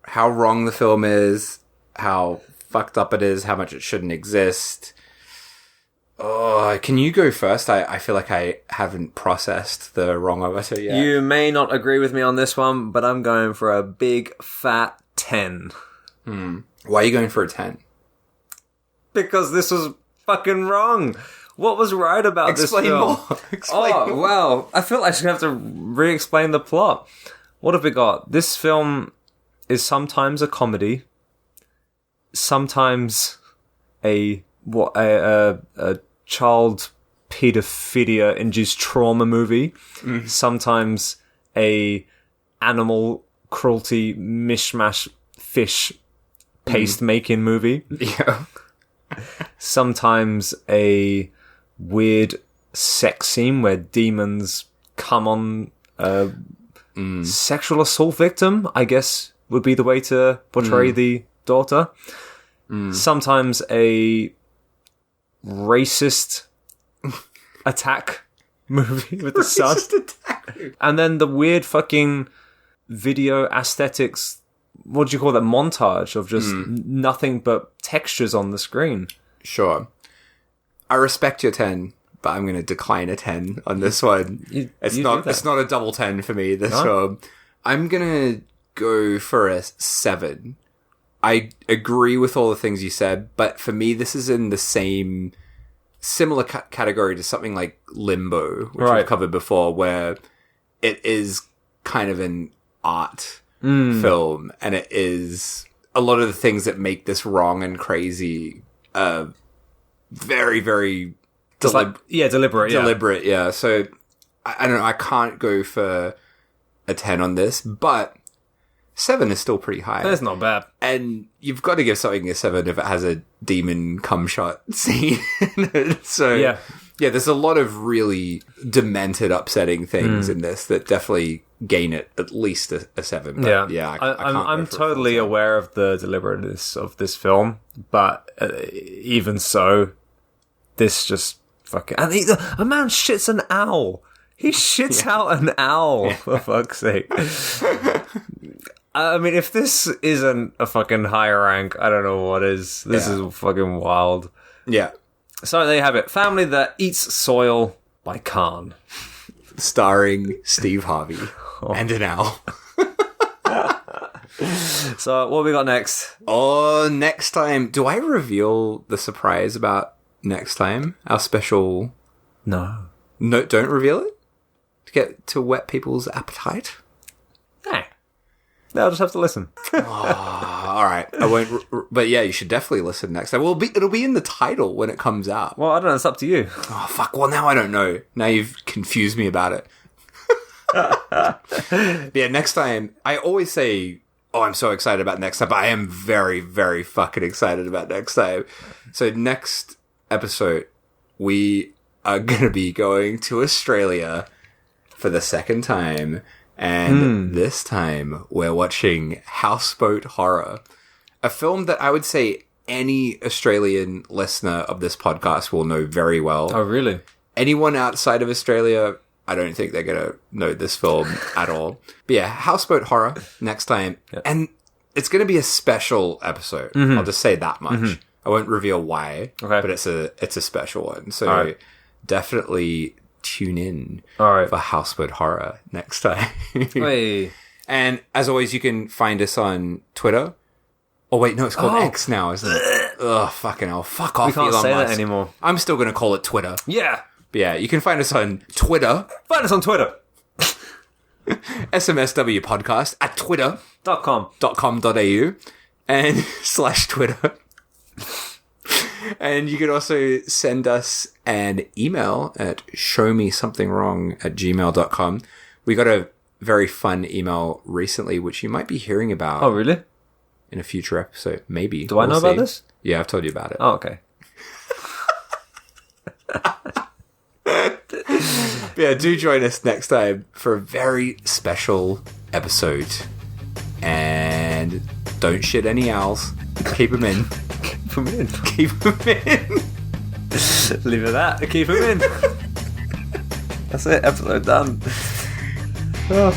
how wrong the film is, how fucked up it is, how much it shouldn't exist. Oh, can you go first? I feel like I haven't processed the wrongometer yet. You may not agree with me on this one, but I'm going for a big fat 10. Why are you going for a 10? Because this was fucking wrong. What was right about this film? Explain more. Wow. I feel like I should have to re-explain the plot. What have we got? This film is sometimes a comedy, sometimes a child pedophilia induced trauma movie, sometimes a animal cruelty mishmash fish paste making movie. Yeah. Sometimes a weird sex scene where demons come on a sexual assault victim, I guess would be the way to portray the daughter. Sometimes a racist attack movie with the son. And then the weird fucking video aesthetics, what do you call that, montage of just nothing but textures on the screen. Sure. I respect your 10, but I'm going to decline a 10 on this one. It's not a double 10 for me, this film. I'm going to go for a 7. I agree with all the things you said, but for me, this is in the same similar category to something like Limbo, which we've covered before, where it is kind of an art film, and it is a lot of the things that make this wrong and crazy very, very deliberate. Yeah. So I don't know. I can't go for a 10 on this, but 7 is still pretty high. That's not bad. And you've got to give something a 7 if it has a demon cum shot scene. So yeah, there's a lot of really demented, upsetting things in this that definitely gain it at least a 7. But I'm totally aware of the deliberateness of this film, but even so, this just fucking... And a man shits an owl. He shits out an owl, for fuck's sake. I mean, if this isn't a fucking high rank, I don't know what is. This is fucking wild. Yeah. So there you have it. Family That Eats Soil by Khavn. Starring Steve Harvey and an owl. So what we got next? Oh, next time. Do I reveal the surprise about next time? Our special... No, don't reveal it? To get to whet people's appetite? No, I'll just have to listen. All right. I won't... but yeah, you should definitely listen next time. Well, it'll be in the title when it comes out. Well, I don't know. It's up to you. Oh, fuck. Well, now I don't know. Now you've confused me about it. Yeah, next time... I always say... Oh, I'm so excited about next time, but I am very, very fucking excited about next time. So next episode, we are going to be going to Australia for the second time, and this time we're watching Houseboat Horror, a film that I would say any Australian listener of this podcast will know very well. Oh, really? Anyone outside of Australia, I don't think they're going to know this film at all. But yeah, Houseboat Horror next time. Yep. And it's going to be a special episode. I'll just say that much. I won't reveal why, but it's a special one. So definitely tune in for Houseboat Horror next time. Hey. And as always, you can find us on Twitter. Oh, wait, no, it's called X now, isn't it? Ugh, fucking hell. Fuck off, we can't Elon say Musk. that anymore. I'm still going to call it Twitter. Yeah. But yeah, you can find us on Twitter. Find us on Twitter. SMSW Podcast at twitter.com.au and /Twitter. And you can also send us an email at showmesomethingwrong@gmail.com. We got a very fun email recently, which you might be hearing about. Oh, really? In a future episode, maybe. Do I know about this? Yeah, I've told you about it. Oh, okay. Yeah, do join us next time for a very special episode. And don't shit any owls. Keep them in. Keep them in. Keep them in. Leave it at that. Keep them in. That's it. Episode done. Oh.